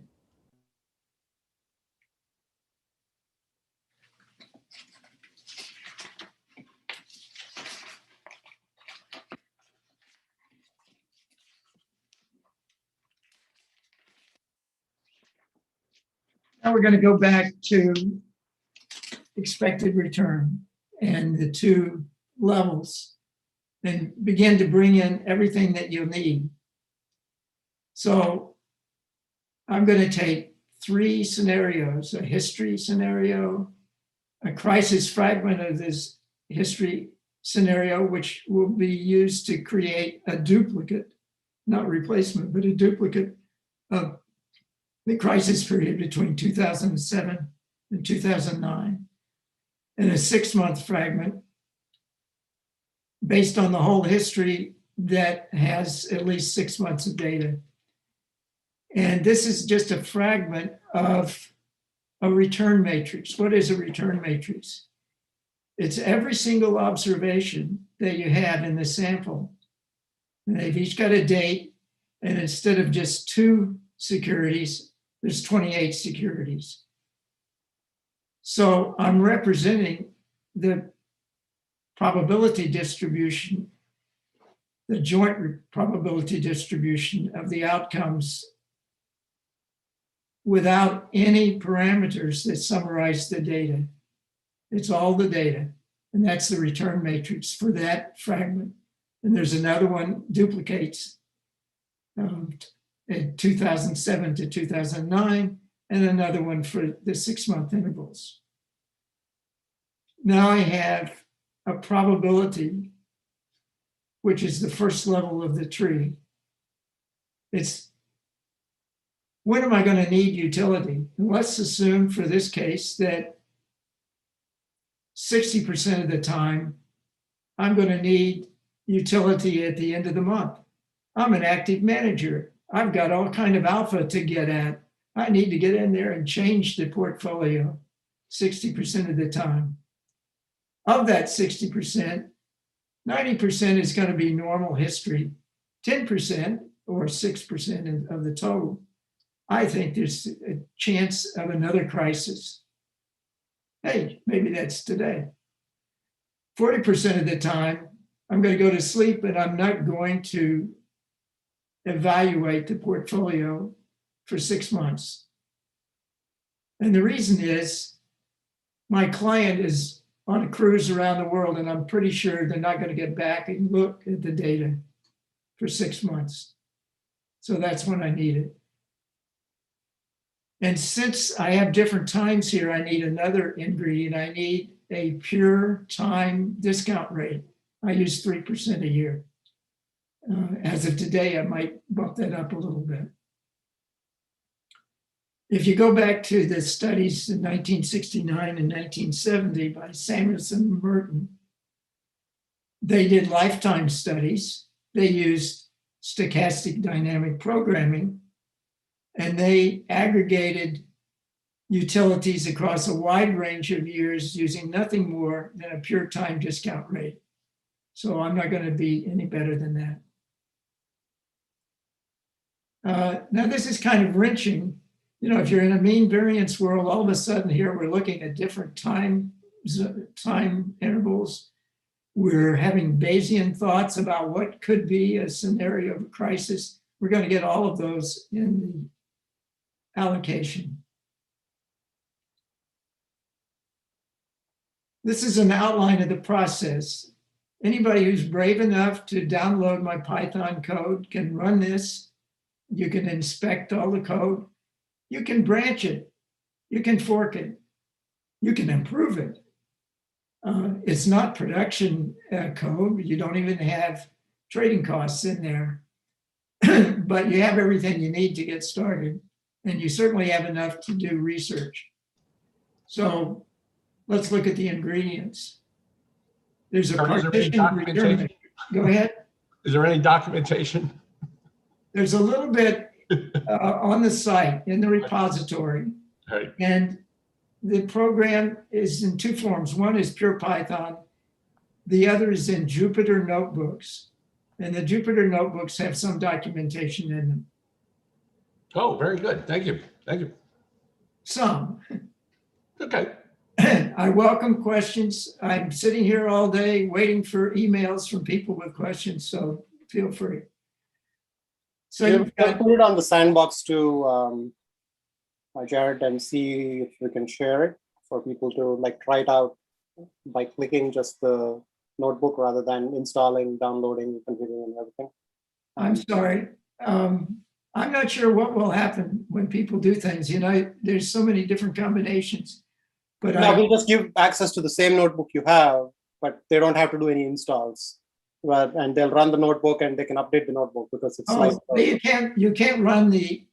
Speaker 3: Now we're going to go back to expected return and the two levels and begin to bring in everything that you'll need. So I'm going to take three scenarios: a history scenario, a crisis fragment of this history scenario, which will be used to create a duplicate, not replacement, but a duplicate of the crisis period between 2007 and 2009, and a 6-month fragment based on the whole history that has at least 6 months of data. And this is just a fragment of a return matrix. What is a return matrix? It's every single observation that you have in the sample. And they've each got a date, and instead of just 2 securities, there's 28 securities. So I'm representing the probability distribution, the joint probability distribution of the outcomes without any parameters that summarize the data. It's all the data, and that's the return matrix for that fragment. And there's another one, duplicates in 2007 to 2009, and another one for the 6-month intervals. Now I have a probability, which is the first level of the tree. It's when am I going to need utility? And let's assume for this case that 60% of the time, I'm going to need utility at the end of the month. I'm an active manager. I've got all kind of alpha to get at. I need to get in there and change the portfolio 60% of the time. Of that 60%, 90% is going to be normal history. 10% or 6% of the total, I think there's a chance of another crisis. Hey, maybe that's today. 40% of the time, I'm going to go to sleep and I'm not going to evaluate the portfolio for 6 months. And the reason is my client is on a cruise around the world, and I'm pretty sure they're not going to get back and look at the data for 6 months. So that's when I need it. And since I have different times here, I need another ingredient. I need a pure time discount rate. I use 3% a year. As of today, I might bump that up a little bit. If you go back to the studies in 1969 and 1970 by Samuelson and Merton, they did lifetime studies. They used stochastic dynamic programming, and they aggregated utilities across a wide range of years using nothing more than a pure time discount rate. So I'm not going to be any better than that. Now, this is kind of wrenching. You know, if you're in a mean variance world, all of a sudden here we're looking at different time intervals. We're having Bayesian thoughts about what could be a scenario of a crisis. We're going to get all of those in the allocation. This is an outline of the process. Anybody who's brave enough to download my Python code can run this. You can inspect all the code. You can branch it. You can fork it. You can improve it. It's not production code. You don't even have trading costs in there. But you have everything you need to get started. and you certainly have enough to do research. So let's look at the ingredients. There's a
Speaker 4: Is there any
Speaker 3: partition
Speaker 4: documentation?
Speaker 3: return. Go ahead.
Speaker 4: Is there any documentation?
Speaker 3: There's a little bit on the site in the repository,
Speaker 4: Right.
Speaker 3: and the program is in two forms. One is pure Python. The other is in Jupyter notebooks, and the Jupyter notebooks have some documentation in them.
Speaker 4: Oh, very good. Thank you. Thank you.
Speaker 3: Some.
Speaker 4: Okay.
Speaker 3: I welcome questions. I'm sitting here all day waiting for emails from people with questions, so feel free. So
Speaker 1: You
Speaker 3: you've
Speaker 1: can
Speaker 3: got,
Speaker 1: put it on the sandbox too, Jared, and see if we can share it for people to like try it out by clicking just the notebook rather than installing, downloading, configuring, and everything.
Speaker 3: I'm sorry. I'm not sure what will happen when people do things. You know, there's so many different combinations. But
Speaker 1: No, we'll just give access to the same notebook you have, but they don't have to do any installs. Well, and they'll run the notebook and they can update the notebook because it's like
Speaker 3: you can't run the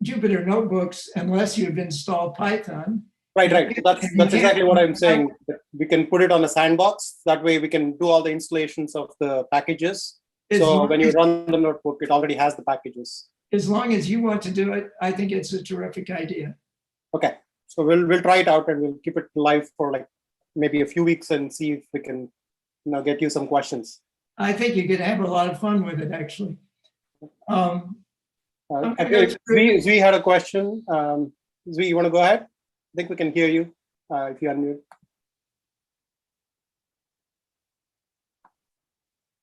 Speaker 3: Jupyter notebooks unless you've installed Python.
Speaker 1: right. That's exactly what I'm saying. We can put it on a sandbox. That way we can do all the installations of the packages. So when you run the notebook, it already has the packages.
Speaker 3: As long as you want to do it, I think it's a terrific idea.
Speaker 1: Okay, so we'll try it out and we'll keep it live for like maybe a few weeks and see if we can, get you some questions.
Speaker 3: I think you could have a lot of fun with it, actually.
Speaker 1: Zvi had a question. Zvi, you want to go ahead? I think we can hear you if you unmute.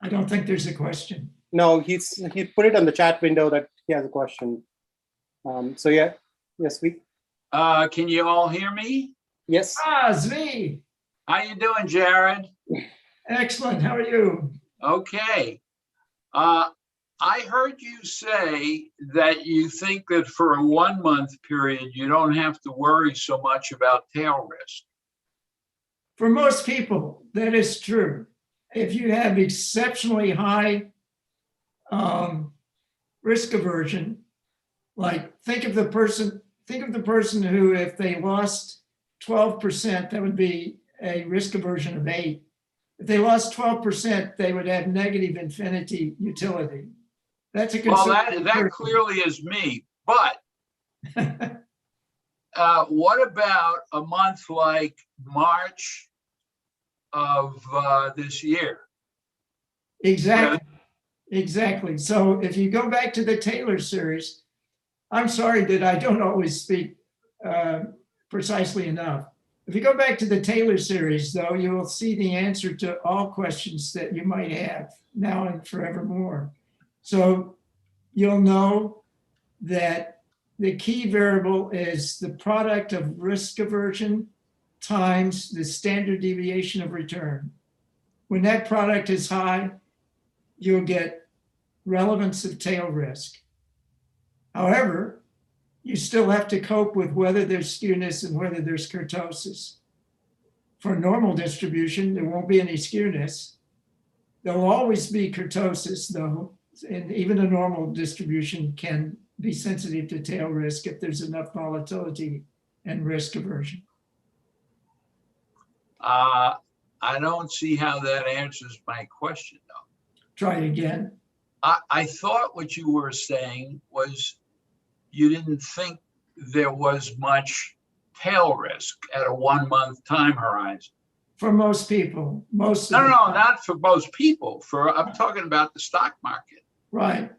Speaker 3: I don't think there's a question.
Speaker 1: No, he put it on the chat window that he has a question. So yeah, yes, Zvi.
Speaker 5: Can you all hear me?
Speaker 1: Yes.
Speaker 3: Zvi.
Speaker 5: How you doing, Jared?
Speaker 3: Excellent. How are you?
Speaker 5: Okay. I heard you say that you think that for a 1 month period, you don't have to worry so much about tail risk.
Speaker 3: For most people, that is true. If you have exceptionally high risk aversion, like think of the person who, if they lost 12%, that would be a risk aversion of 8. If they lost 12%, they would have negative infinity utility. That's a
Speaker 5: Well,
Speaker 3: concern.
Speaker 5: that clearly is me, but what about a month like March of this year?
Speaker 3: Exactly. So if you go back to the Taylor series, I'm sorry that I don't always speak precisely enough. If you go back to the Taylor series, though, you will see the answer to all questions that you might have now and forevermore. So you'll know that the key variable is the product of risk aversion times the standard deviation of return. When that product is high, you'll get relevance of tail risk. However, you still have to cope with whether there's skewness and whether there's kurtosis. For normal distribution, there won't be any skewness. There will always be kurtosis, though, and even a normal distribution can be sensitive to tail risk if there's enough volatility and risk aversion.
Speaker 5: I don't see how that answers my question, though.
Speaker 3: Try it again.
Speaker 5: I thought what you were saying was you didn't think there was much tail risk at a 1 month time horizon.
Speaker 3: For most people,
Speaker 5: No, not for most people. I'm talking about the stock market.
Speaker 3: Right.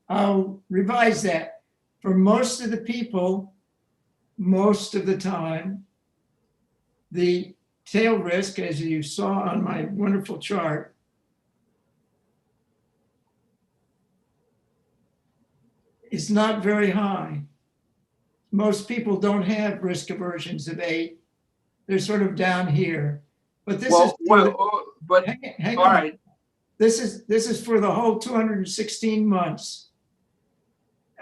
Speaker 3: I'll revise that. For most of the people, most of the time, the tail risk, as you saw on my wonderful chart, is not very high. Most people don't have risk aversions of 8. They're sort of down here. But this is
Speaker 5: hang on. Right.
Speaker 3: This is for the whole 216 months.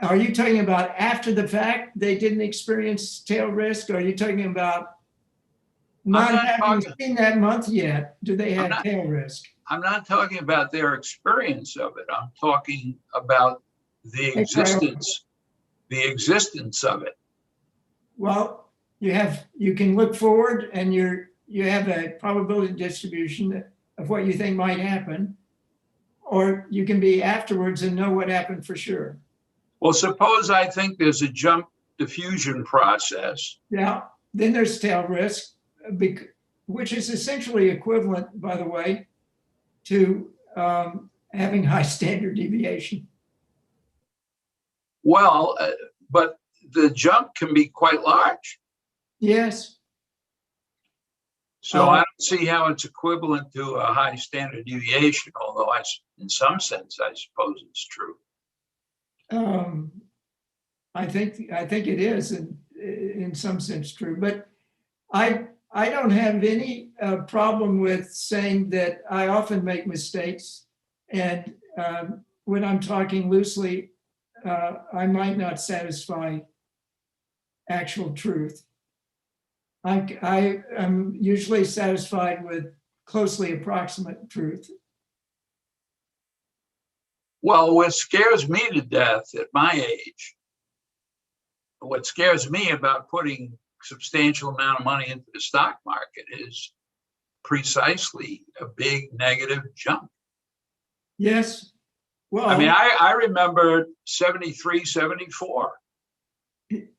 Speaker 3: Are you talking about after the fact they didn't experience tail risk? Or are you talking about not having seen that month yet? Do they have tail risk?
Speaker 5: I'm not talking about their experience of it. I'm talking about the existence the existence of it.
Speaker 3: Well, you can look forward and you have a probability distribution of what you think might happen, or you can be afterwards and know what happened for sure.
Speaker 5: Well, suppose I think there's a jump diffusion process.
Speaker 3: Yeah, then there's tail risk, which is essentially equivalent, by the way, to having high standard deviation.
Speaker 5: Well, but the jump can be quite large.
Speaker 3: Yes.
Speaker 5: So I don't see how it's equivalent to a high standard deviation, although in some sense, I suppose it's true.
Speaker 3: I think it is in some sense true, but I don't have any problem with saying that I often make mistakes, and when I'm talking loosely, I might not satisfy actual truth. I am usually satisfied with closely approximate truth.
Speaker 5: Well, what scares me to death at my age, what scares me about putting substantial amount of money into the stock market is precisely a big negative jump.
Speaker 3: Yes. Well,
Speaker 5: I mean, I remember 73, 74.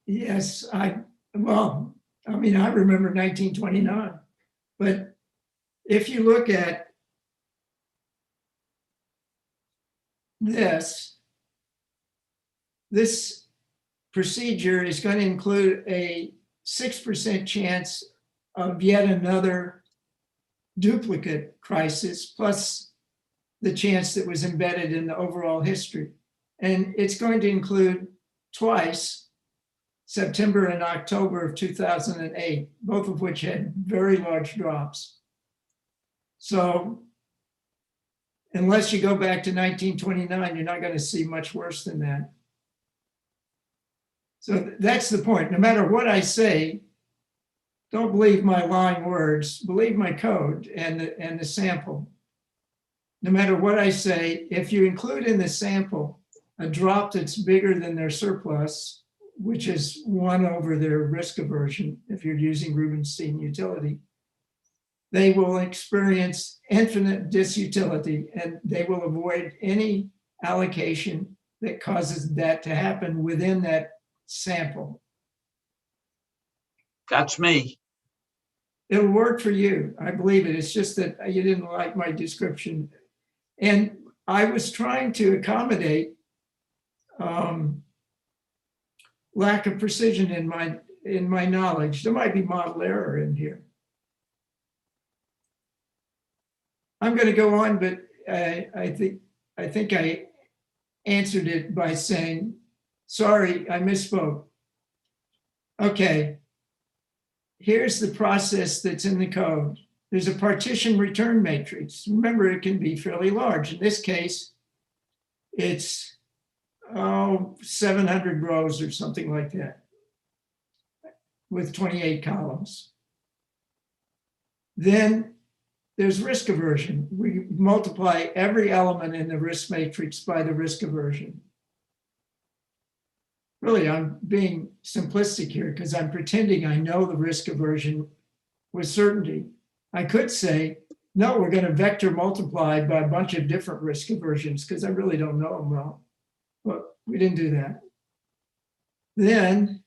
Speaker 3: Yes, I remember 1929, but if you look at this procedure is going to include a 6% chance of yet another duplicate crisis, plus the chance that was embedded in the overall history. And it's going to include twice September and October of 2008, both of which had very large drops. So unless you go back to 1929, you're not going to see much worse than that. So that's the point. No matter what I say, don't believe my lying words, believe my code and the sample. No matter what I say, if you include in the sample a drop that's bigger than their surplus, which is 1 over their risk aversion, if you're using Rubinstein utility, they will experience infinite disutility, and they will avoid any allocation that causes that to happen within that sample.
Speaker 5: That's me.
Speaker 3: It'll work for you. I believe it. It's just that you didn't like my description. And I was trying to accommodate lack of precision in my knowledge. There might be model error in here. I'm going to go on, but I think I answered it by saying, sorry, I misspoke. Okay, here's the process that's in the code. There's a partition return matrix. Remember, it can be fairly large. In this case, it's 700 rows or something like that with 28 columns. Then there's risk aversion. We multiply every element in the risk matrix by the risk aversion. Really, I'm being simplistic here because I'm pretending I know the risk aversion with certainty. I could say, no, we're going to vector multiply by a bunch of different risk aversions because I really don't know them well. But we didn't do that. Then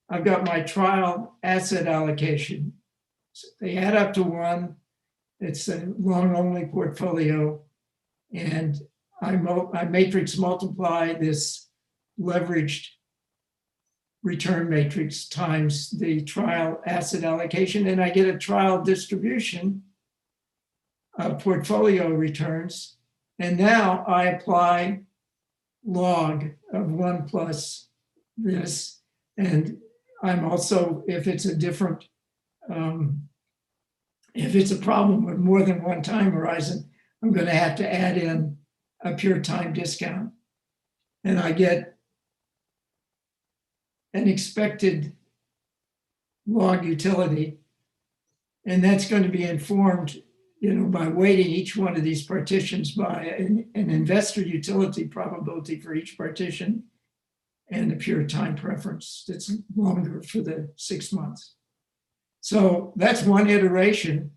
Speaker 3: I've got my trial asset allocation. So they add up to 1. It's a long-only portfolio. And I matrix multiply this leveraged return matrix times the trial asset allocation, and I get a trial distribution of portfolio returns. And now I apply log of 1 plus this. And I'm also, if it's a different, if it's a problem with more than one time horizon, I'm going to have to add in a pure time discount. And I get an expected log utility. And that's going to be informed, by weighting each one of these partitions by an investor utility probability for each partition, and the pure time preference that's longer for the 6 months. So that's one iteration.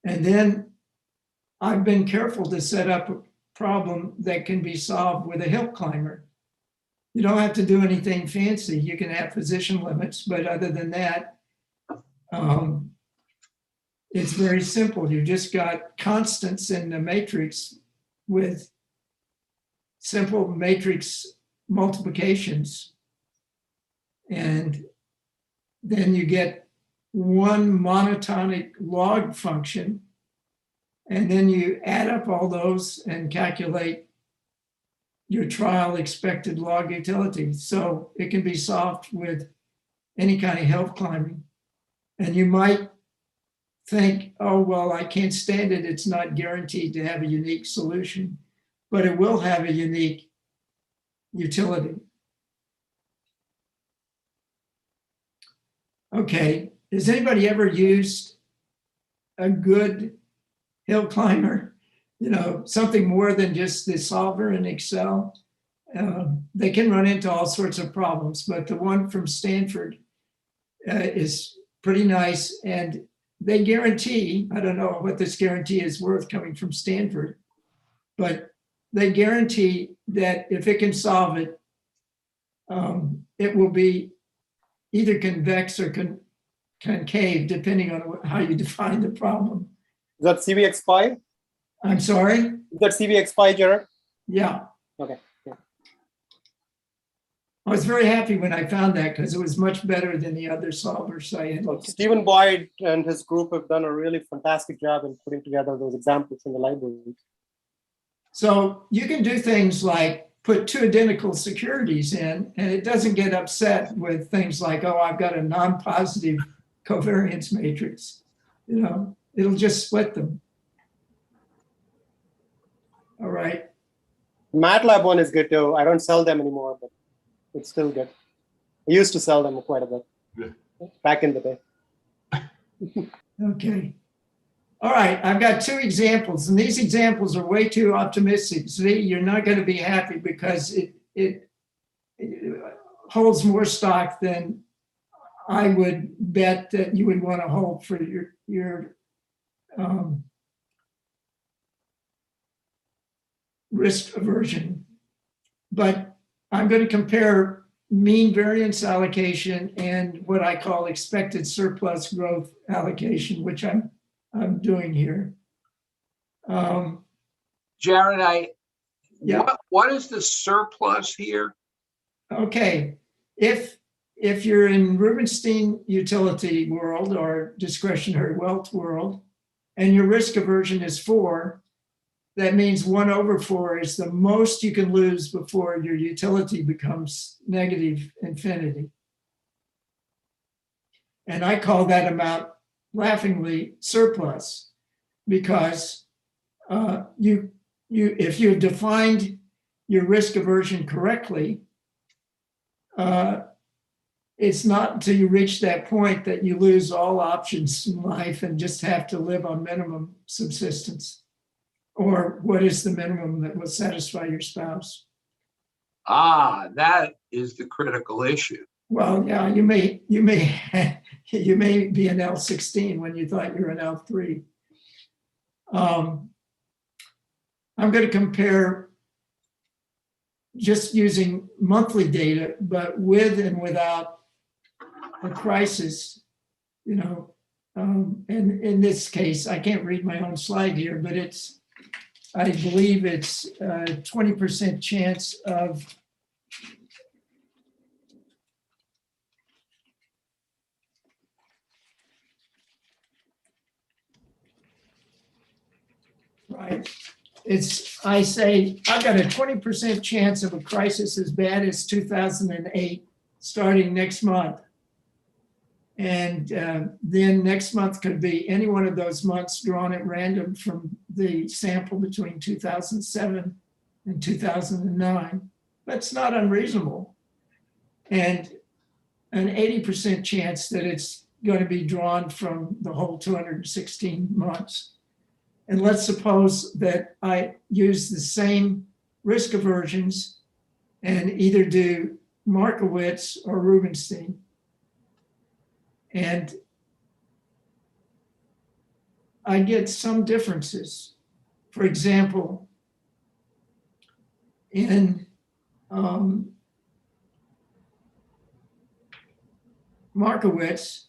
Speaker 3: And then I've been careful to set up a problem that can be solved with a hill climber. You don't have to do anything fancy. You can have position limits, but other than that, it's very simple. You just got constants in the matrix with simple matrix multiplications. And then you get one monotonic log function. And then you add up all those and calculate your trial expected log utility. So it can be solved with any kind of hill climbing. And you might think, oh, well, I can't stand it. It's not guaranteed to have a unique solution, but it will have a unique utility. Okay, has anybody ever used a good hill climber? You know, something more than just the solver in Excel? They can run into all sorts of problems, but the one from Stanford is pretty nice, and they guarantee, I don't know what this guarantee is worth coming from Stanford, but they guarantee that if it can solve it, it will be either convex or concave, depending on how you define the problem.
Speaker 1: Is that CVX5?
Speaker 3: I'm sorry?
Speaker 1: Is that CVX5, Jared?
Speaker 3: Yeah.
Speaker 1: Okay. Yeah.
Speaker 3: I was very happy when I found that because it was much better than the other solvers I had.
Speaker 1: Well, Stephen Boyd and his group have done a really fantastic job in putting together those examples in the library.
Speaker 3: So you can do things like put two identical securities in, and it doesn't get upset with things like, oh, I've got a non-positive covariance matrix. You know, it'll just split them. All right.
Speaker 1: MATLAB one is good too. I don't sell them anymore, but it's still good. I used to sell them quite a bit back in the day.
Speaker 3: Okay. All right, I've got two examples, and these examples are way too optimistic. See, you're not going to be happy because it holds more stock than I would bet that you would want to hold for your risk aversion. But I'm going to compare mean variance allocation and what I call expected surplus growth allocation, which I'm doing here.
Speaker 5: Jared,
Speaker 3: Yeah.
Speaker 5: what is the surplus here?
Speaker 3: Okay, if you're in Rubinstein utility world or discretionary wealth world, and your risk aversion is 4, that means 1/4 is the most you can lose before your utility becomes negative infinity. And I call that amount laughingly surplus, because if you defined your risk aversion correctly, it's not until you reach that point that you lose all options in life and just have to live on minimum subsistence, or what is the minimum that will satisfy your spouse.
Speaker 5: Ah, that is the critical issue.
Speaker 3: Well, yeah, you may be an L16 when you thought you're an L3. I'm going to compare just using monthly data, but with and without a crisis, you know. And in this case, I can't read my own slide here, but I believe it's a 20% chance of right. I say I've got a 20% chance of a crisis as bad as 2008 starting next month. And then next month could be any one of those months drawn at random from the sample between 2007 and 2009. That's not unreasonable. And an 80% chance that it's going to be drawn from the whole 216 months. And let's suppose that I use the same risk aversions and either do Markowitz or Rubinstein. And I get some differences. For example, in Markowitz,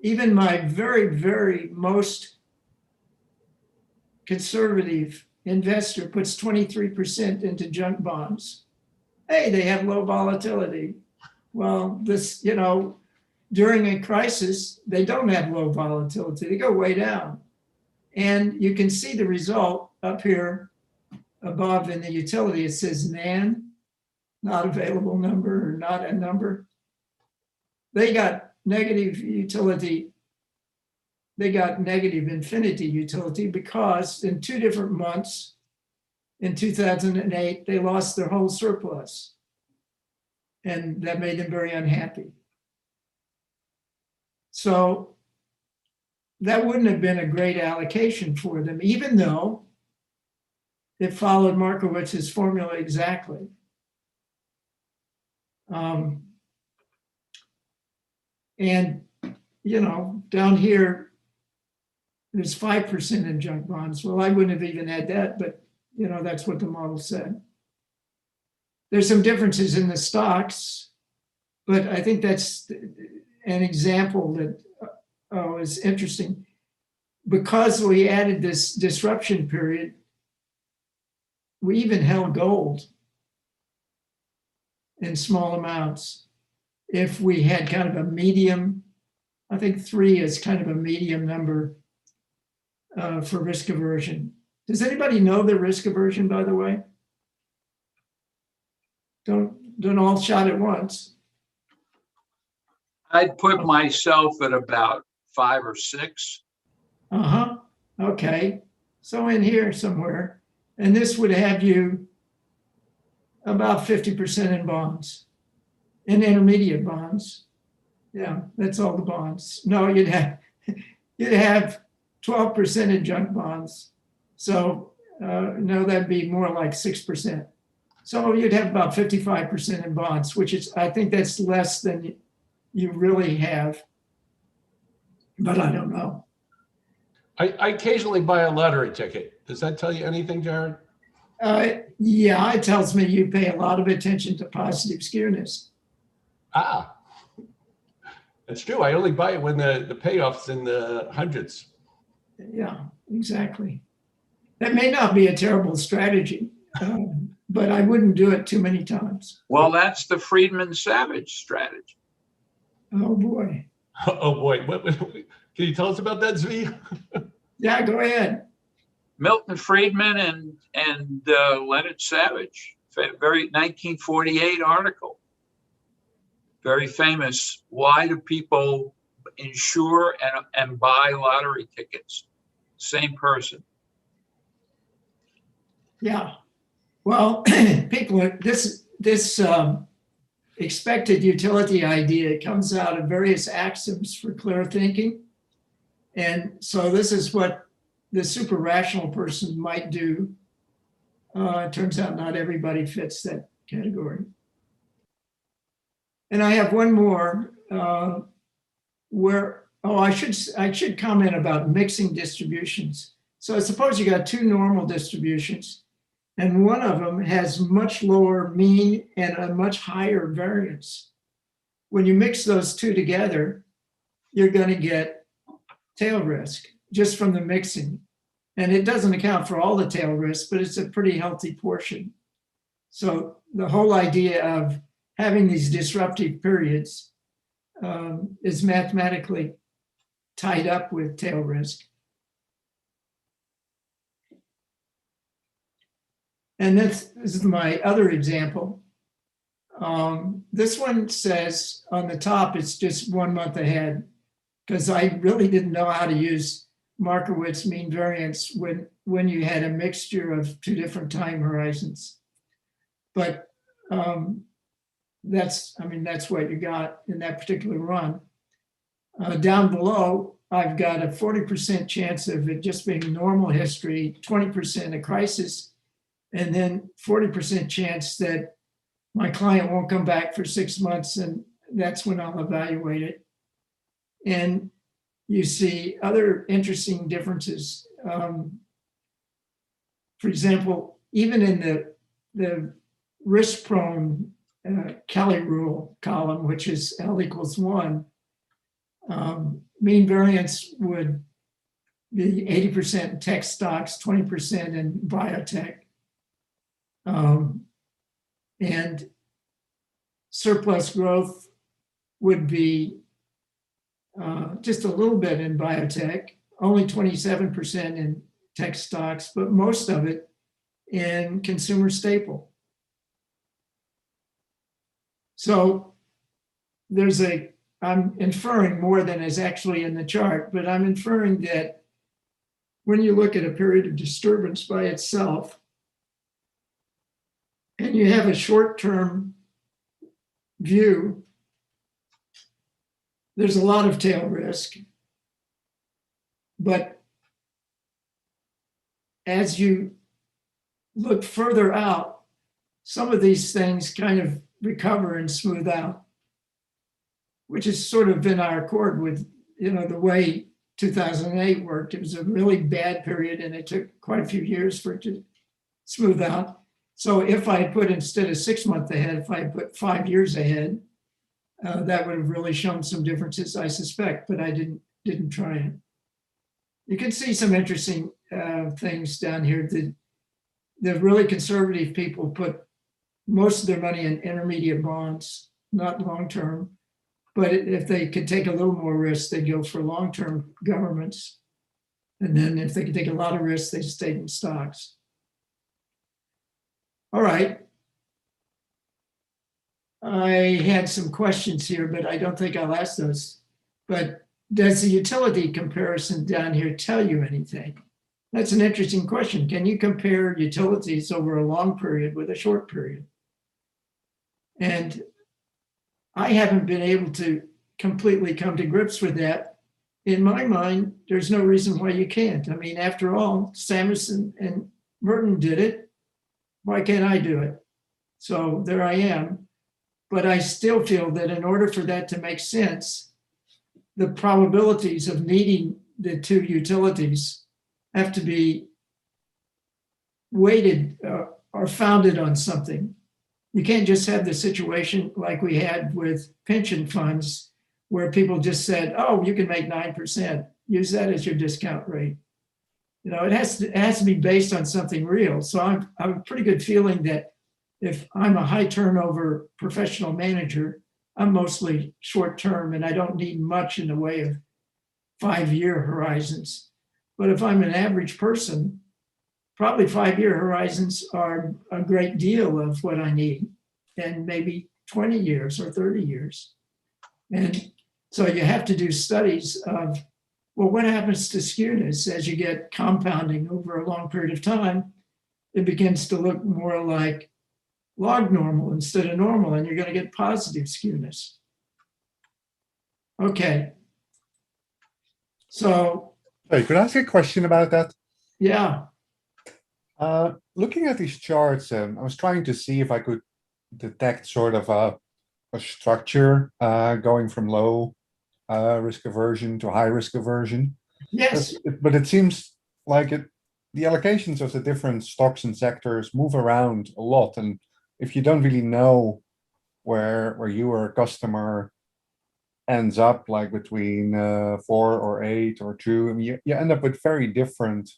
Speaker 3: even my very, very most conservative investor puts 23% into junk bonds. Hey, they have low volatility. Well, this, during a crisis, they don't have low volatility. They go way down. And you can see the result up here above in the utility. It says NaN, not available number or not a number. They got negative utility. They got negative infinity utility because in 2 different months in 2008, they lost their whole surplus. And that made them very unhappy. So that wouldn't have been a great allocation for them, even though it followed Markowitz's formula exactly. And, down here, there's 5% in junk bonds. Well, I wouldn't have even had that, but, that's what the model said. There's some differences in the stocks, but I think that's an example that is interesting. Because we added this disruption period, we even held gold in small amounts. If we had kind of a medium, I think 3 is kind of a medium number for risk aversion. Does anybody know the risk aversion, by the way? Don't all shout at once.
Speaker 5: I'd put myself at about 5 or 6.
Speaker 3: Okay. So in here somewhere. And this would have you about 50% in bonds, in intermediate bonds. Yeah, that's all the bonds. No, you'd have 12% in junk bonds. So no, that'd be more like 6%. So you'd have about 55% in bonds, which is, I think that's less than you really have, but I don't know.
Speaker 4: I occasionally buy a lottery ticket. Does that tell you anything, Jared?
Speaker 3: Yeah, it tells me you pay a lot of attention to positive skewness.
Speaker 4: Ah, that's true. I only buy it when the payoff's in the hundreds.
Speaker 3: Yeah, exactly. That may not be a terrible strategy, but I wouldn't do it too many times.
Speaker 5: Well, that's the Friedman Savage strategy.
Speaker 3: Oh boy.
Speaker 4: Oh boy, can you tell us about that, Zvi?
Speaker 3: Yeah, go ahead.
Speaker 5: Milton Friedman and Leonard Savage, very 1948 article. Very famous. Why do people insure and buy lottery tickets? Same person.
Speaker 3: Yeah. Well, people, this expected utility idea comes out of various axioms for clear thinking. And so this is what the super rational person might do. It turns out not everybody fits that category. And I have one more I should comment about mixing distributions. So suppose you got 2 normal distributions and one of them has much lower mean and a much higher variance. When you mix those 2 together, you're going to get tail risk just from the mixing. And it doesn't account for all the tail risk, but it's a pretty healthy portion. So the whole idea of having these disruptive periods is mathematically tied up with tail risk. And this is my other example. This one says on the top, it's just 1 month ahead, because I really didn't know how to use Markowitz mean variance when you had a mixture of 2 different time horizons. But that's what you got in that particular run. Down below, I've got a 40% chance of it just being normal history, 20% a crisis, and then 40% chance that my client won't come back for 6 months, and that's when I'll evaluate it. And you see other interesting differences. For example, even in the risk-prone Kelly rule column, which is L equals 1, mean variance would be 80% in tech stocks, 20% in biotech. And surplus growth would be just a little bit in biotech, only 27% in tech stocks, but most of it in consumer staple. So I'm inferring more than is actually in the chart, but I'm inferring that when you look at a period of disturbance by itself, and you have a short-term view, there's a lot of tail risk. But as you look further out, some of these things kind of recover and smooth out, which is sort of in our accord with, the way 2008 worked. It was a really bad period, and it took quite a few years for it to smooth out. So if I put, instead of 6 months ahead, if I put 5 years ahead, that would have really shown some differences, I suspect, but I didn't try it. You can see some interesting things down here. The really conservative people put most of their money in intermediate bonds, not long-term. But if they could take a little more risk, they'd go for long-term governments. And then if they could take a lot of risk, they stayed in stocks. All right. I had some questions here, but I don't think I'll ask those. But does the utility comparison down here tell you anything? That's an interesting question. Can you compare utilities over a long period with a short period? And I haven't been able to completely come to grips with that. In my mind, there's no reason why you can't. I mean, after all, Samuelson and Merton did it. Why can't I do it? So there I am. But I still feel that in order for that to make sense, the probabilities of needing the two utilities have to be weighted or founded on something. You can't just have the situation like we had with pension funds where people just said, oh, you can make 9%, use that as your discount rate. It has to be based on something real. So I'm a pretty good feeling that if I'm a high turnover professional manager, I'm mostly short term and I don't need much in the way of 5-year horizons. But if I'm an average person, probably 5-year horizons are a great deal of what I need, and maybe 20 years or 30 years. And so you have to do studies of, well, what happens to skewness as you get compounding over a long period of time? It begins to look more like log normal instead of normal, and you're going to get positive skewness. Okay. So.
Speaker 6: Hey, could I ask a question about that?
Speaker 3: Yeah.
Speaker 6: Looking at these charts, I was trying to see if I could detect sort of a structure going from low risk aversion to high risk aversion.
Speaker 3: Yes.
Speaker 6: But it seems like the allocations of the different stocks and sectors move around a lot. And if you don't really know where you or a customer ends up, like between 4 or 8 or 2, I mean, you end up with very different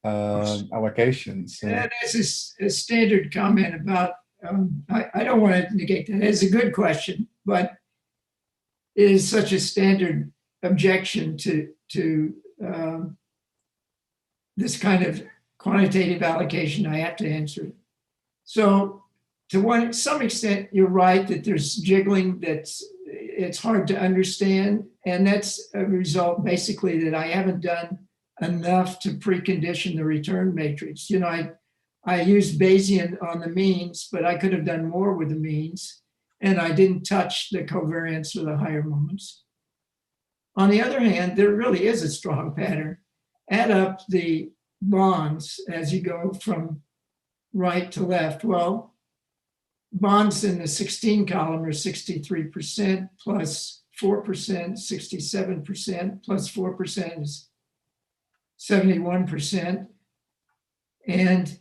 Speaker 6: allocations.
Speaker 3: Yeah, that's a standard comment about, I don't want to negate that. It's a good question, but it is such a standard objection to this kind of quantitative allocation. I have to answer it. So to some extent, you're right that there's jiggling it's hard to understand. And that's a result basically that I haven't done enough to precondition the return matrix. I used Bayesian on the means, but I could have done more with the means, and I didn't touch the covariance or the higher moments. On the other hand, there really is a strong pattern. Add up the bonds as you go from right to left. Well, bonds in the 16 column are 63% plus 4%, 67% plus 4% is 71%. And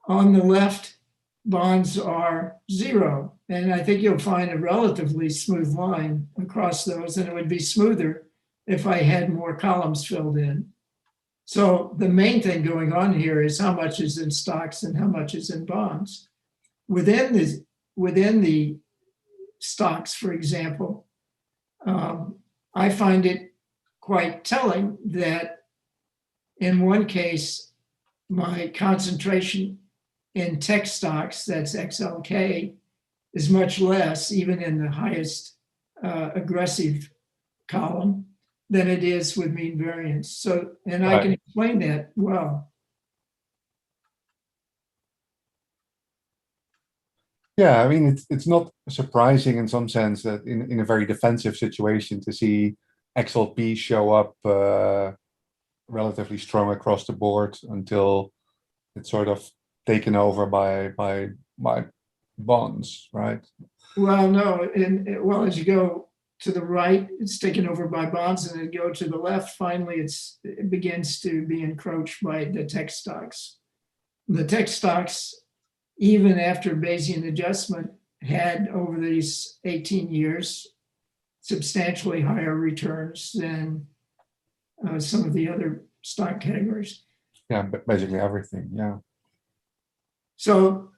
Speaker 3: on the left, bonds are 0. And I think you'll find a relatively smooth line across those, and it would be smoother if I had more columns filled in. So the main thing going on here is how much is in stocks and how much is in bonds. Within the stocks, for example, I find it quite telling that in one case, my concentration in tech stocks, that's XLK, is much less, even in the highest aggressive column, than it is with mean variance. So, and I can explain that well.
Speaker 6: Yeah, I mean, it's not surprising in some sense that in a very defensive situation to see XLP show up relatively strong across the board until it's sort of taken over by bonds, right?
Speaker 3: Well, no, well, as you go to the right, it's taken over by bonds, and then go to the left, finally it begins to be encroached by the tech stocks. The tech stocks, even after Bayesian adjustment, had over these 18 years substantially higher returns than some of the other stock categories.
Speaker 6: Yeah, but basically everything, yeah.
Speaker 3: So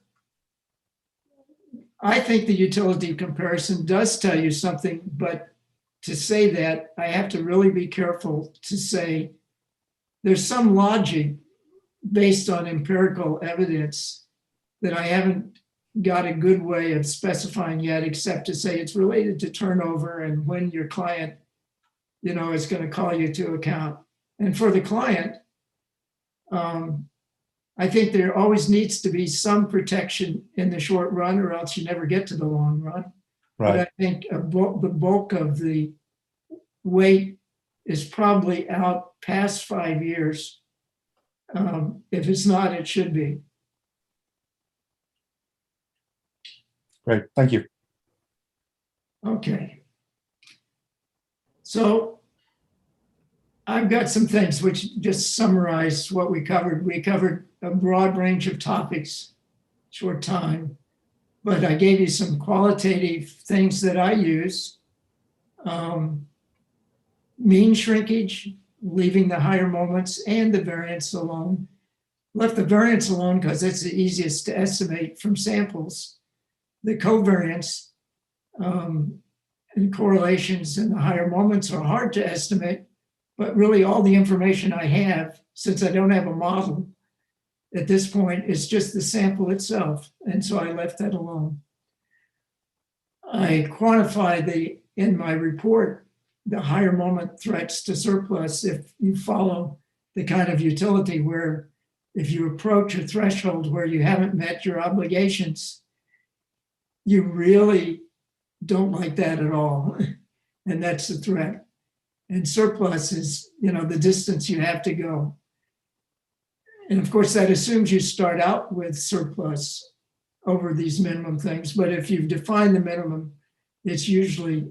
Speaker 3: I think the utility comparison does tell you something, but to say that, I have to really be careful to say there's some logic based on empirical evidence that I haven't got a good way of specifying yet, except to say it's related to turnover and when your client, is going to call you to account. And for the client, I think there always needs to be some protection in the short run, or else you never get to the long run.
Speaker 6: Right.
Speaker 3: But I think the bulk of the weight is probably out past 5 years. If it's not, it should be.
Speaker 6: Great, thank you.
Speaker 3: Okay. So I've got some things which just summarize what we covered. We covered a broad range of topics, short time, but I gave you some qualitative things that I use. Mean shrinkage, leaving the higher moments and the variance alone. Left the variance alone because it's the easiest to estimate from samples. The covariance and correlations in the higher moments are hard to estimate, but really all the information I have, since I don't have a model at this point, is just the sample itself. And so I left that alone. I quantified in my report, the higher moment threats to surplus if you follow the kind of utility where if you approach a threshold where you haven't met your obligations, you really don't like that at all. And that's the threat. And surplus is, the distance you have to go. And of course, that assumes you start out with surplus over these minimum things. But if you've defined the minimum, it's usually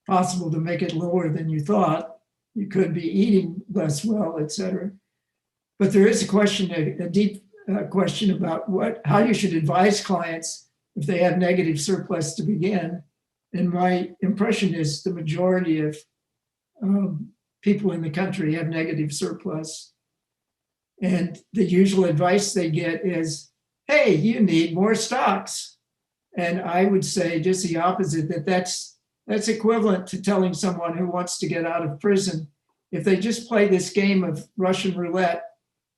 Speaker 3: possible to make it lower than you thought. You could be eating less well, et cetera. But there is a deep question about how you should advise clients if they have negative surplus to begin. And my impression is the majority of people in the country have negative surplus. And the usual advice they get is, hey, you need more stocks. And I would say just the opposite, that's equivalent to telling someone who wants to get out of prison, if they just play this game of Russian roulette,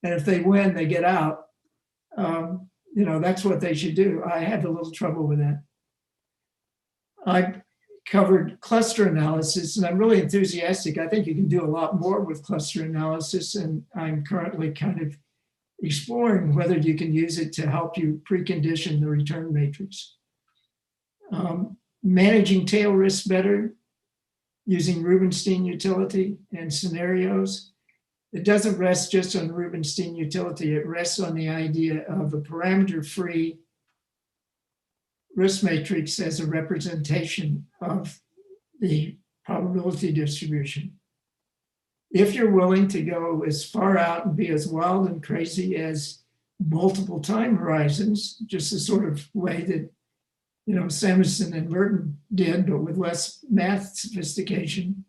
Speaker 3: and if they win, they get out, that's what they should do. I had a little trouble with that. I covered cluster analysis, and I'm really enthusiastic. I think you can do a lot more with cluster analysis, and I'm currently kind of exploring whether you can use it to help you precondition the return matrix. Managing tail risk better using Rubinstein utility and scenarios. It doesn't rest just on Rubinstein utility. It rests on the idea of a parameter-free risk matrix as a representation of the probability distribution. If you're willing to go as far out and be as wild and crazy as multiple time horizons, just the sort of way that, you know, Samuelson and Merton did, but with less math sophistication,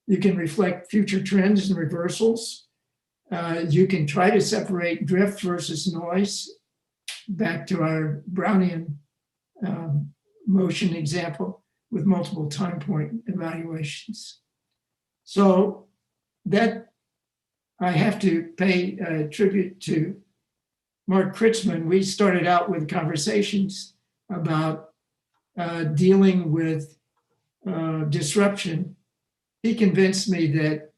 Speaker 3: you can reflect future trends and reversals. You can try to separate drift versus noise, back to our Brownian motion example with multiple time point evaluations. So that I have to pay tribute to Mark Kritzman. We started out with conversations about dealing with disruption. He convinced me that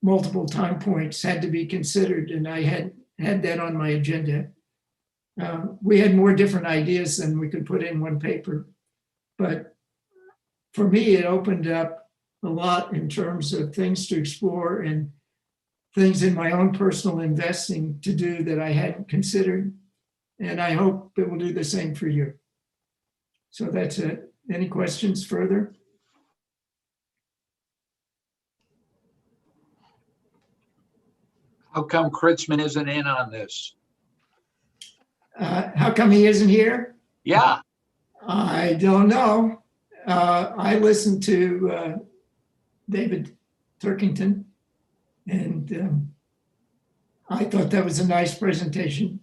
Speaker 3: multiple time points had to be considered, and I had that on my agenda. We had more different ideas than we could put in one paper, but for me, it opened up a lot in terms of things to explore and things in my own personal investing to do that I hadn't considered. And I hope it will do the same for you. So that's it. Any questions further?
Speaker 5: How come Kritzman isn't in on this?
Speaker 3: How come he isn't here?
Speaker 5: Yeah,
Speaker 3: I don't know. I listened to David Turkington, and I thought that was a nice presentation.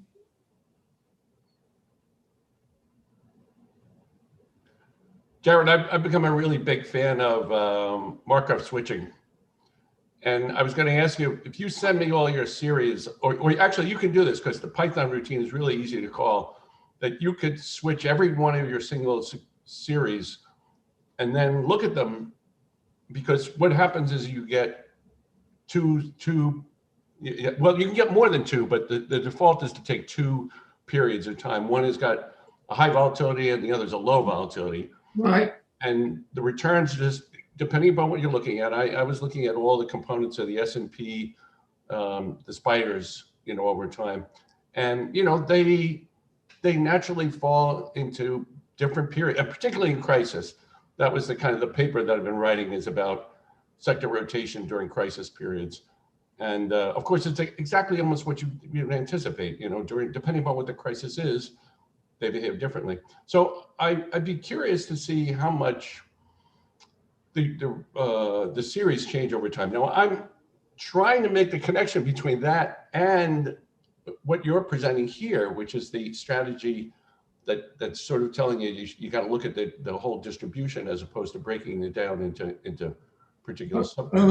Speaker 4: Jared, I've become a really big fan of Markov switching. And I was going to ask you, if you send me all your series, or actually you can do this because the Python routine is really easy to call, that you could switch every one of your single series and then look at them, because what happens is you get two, well, you can get more than two, but the default is to take 2 periods of time. One has got a high volatility and the other is a low volatility.
Speaker 3: Right.
Speaker 4: And the returns just, depending upon what you're looking at, I was looking at all the components of the S&P, the spiders, you know, over time. And, you know, they naturally fall into different periods, and particularly in crisis. That was the kind of the paper that I've been writing is about sector rotation during crisis periods. And of course, it's exactly almost what you would anticipate, you know, depending upon what the crisis is, they behave differently. So I'd be curious to see how much the series change over time. Now, I'm trying to make the connection between that and what you're presenting here, which is the strategy that's sort of telling you you got to look at the whole distribution as opposed to breaking it down into particular subgroups.
Speaker 3: Well,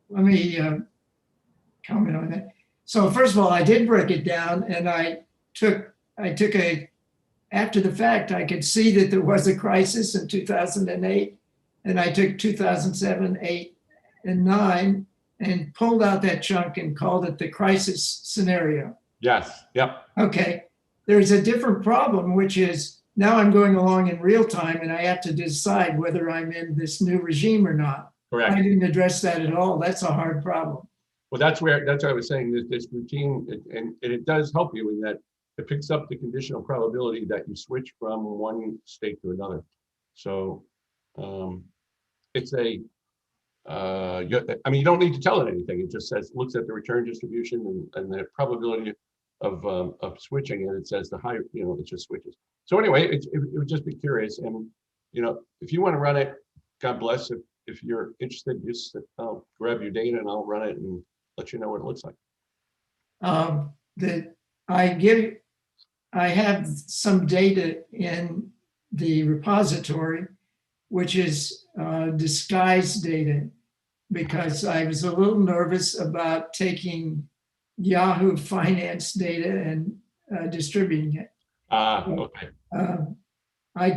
Speaker 3: let me comment on that. So first of all, I did break it down, and I took after the fact, I could see that there was a crisis in 2008. And I took 2007, 8, and 9 and pulled out that chunk and called it the crisis scenario.
Speaker 4: Yes, yep.
Speaker 3: Okay, there's a different problem, which is now I'm going along in real time and I have to decide whether I'm in this new regime or not.
Speaker 4: Correct.
Speaker 3: I didn't address that at all. That's a hard problem.
Speaker 4: Well, that's what I was saying, this routine, and it does help you in that it picks up the conditional probability that you switch from one state to another. So it's I mean, you don't need to tell it anything. It just says, looks at the return distribution and the probability of switching, and it says the higher, you know, it just switches. So anyway, it would just be curious. And, you know, if you want to run it, God bless. If you're interested, just I'll grab your data and I'll run it and let you know what it looks like.
Speaker 3: I have some data in the repository, which is disguised data, because I was a little nervous about taking Yahoo Finance data and distributing it.
Speaker 4: Okay.
Speaker 3: I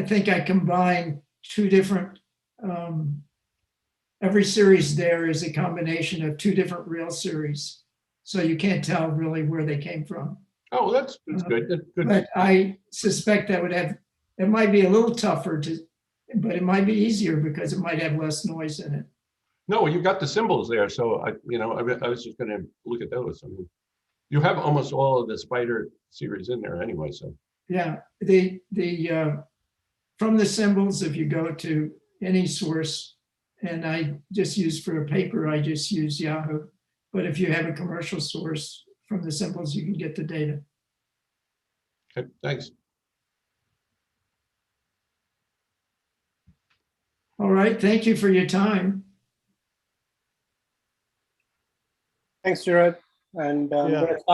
Speaker 3: think I combined 2 different, every series there is a combination of 2 different real series. So you can't tell really where they came from.
Speaker 4: Oh, that's good. That's good.
Speaker 3: But I suspect that it might be a little tougher but it might be easier because it might have less noise in it.
Speaker 4: No, you got the symbols there. So I was just going to look at those. I mean, You have almost all of the spider series in there anyway, so.
Speaker 3: Yeah, from the symbols, if you go to any source, and I just use for a paper, I just use Yahoo. But if you have a commercial source from the symbols, you can get the data.
Speaker 4: Okay, thanks.
Speaker 3: All right, thank you for your time.
Speaker 1: Thanks, Jared. And
Speaker 2: Yeah.
Speaker 1: we're gonna stop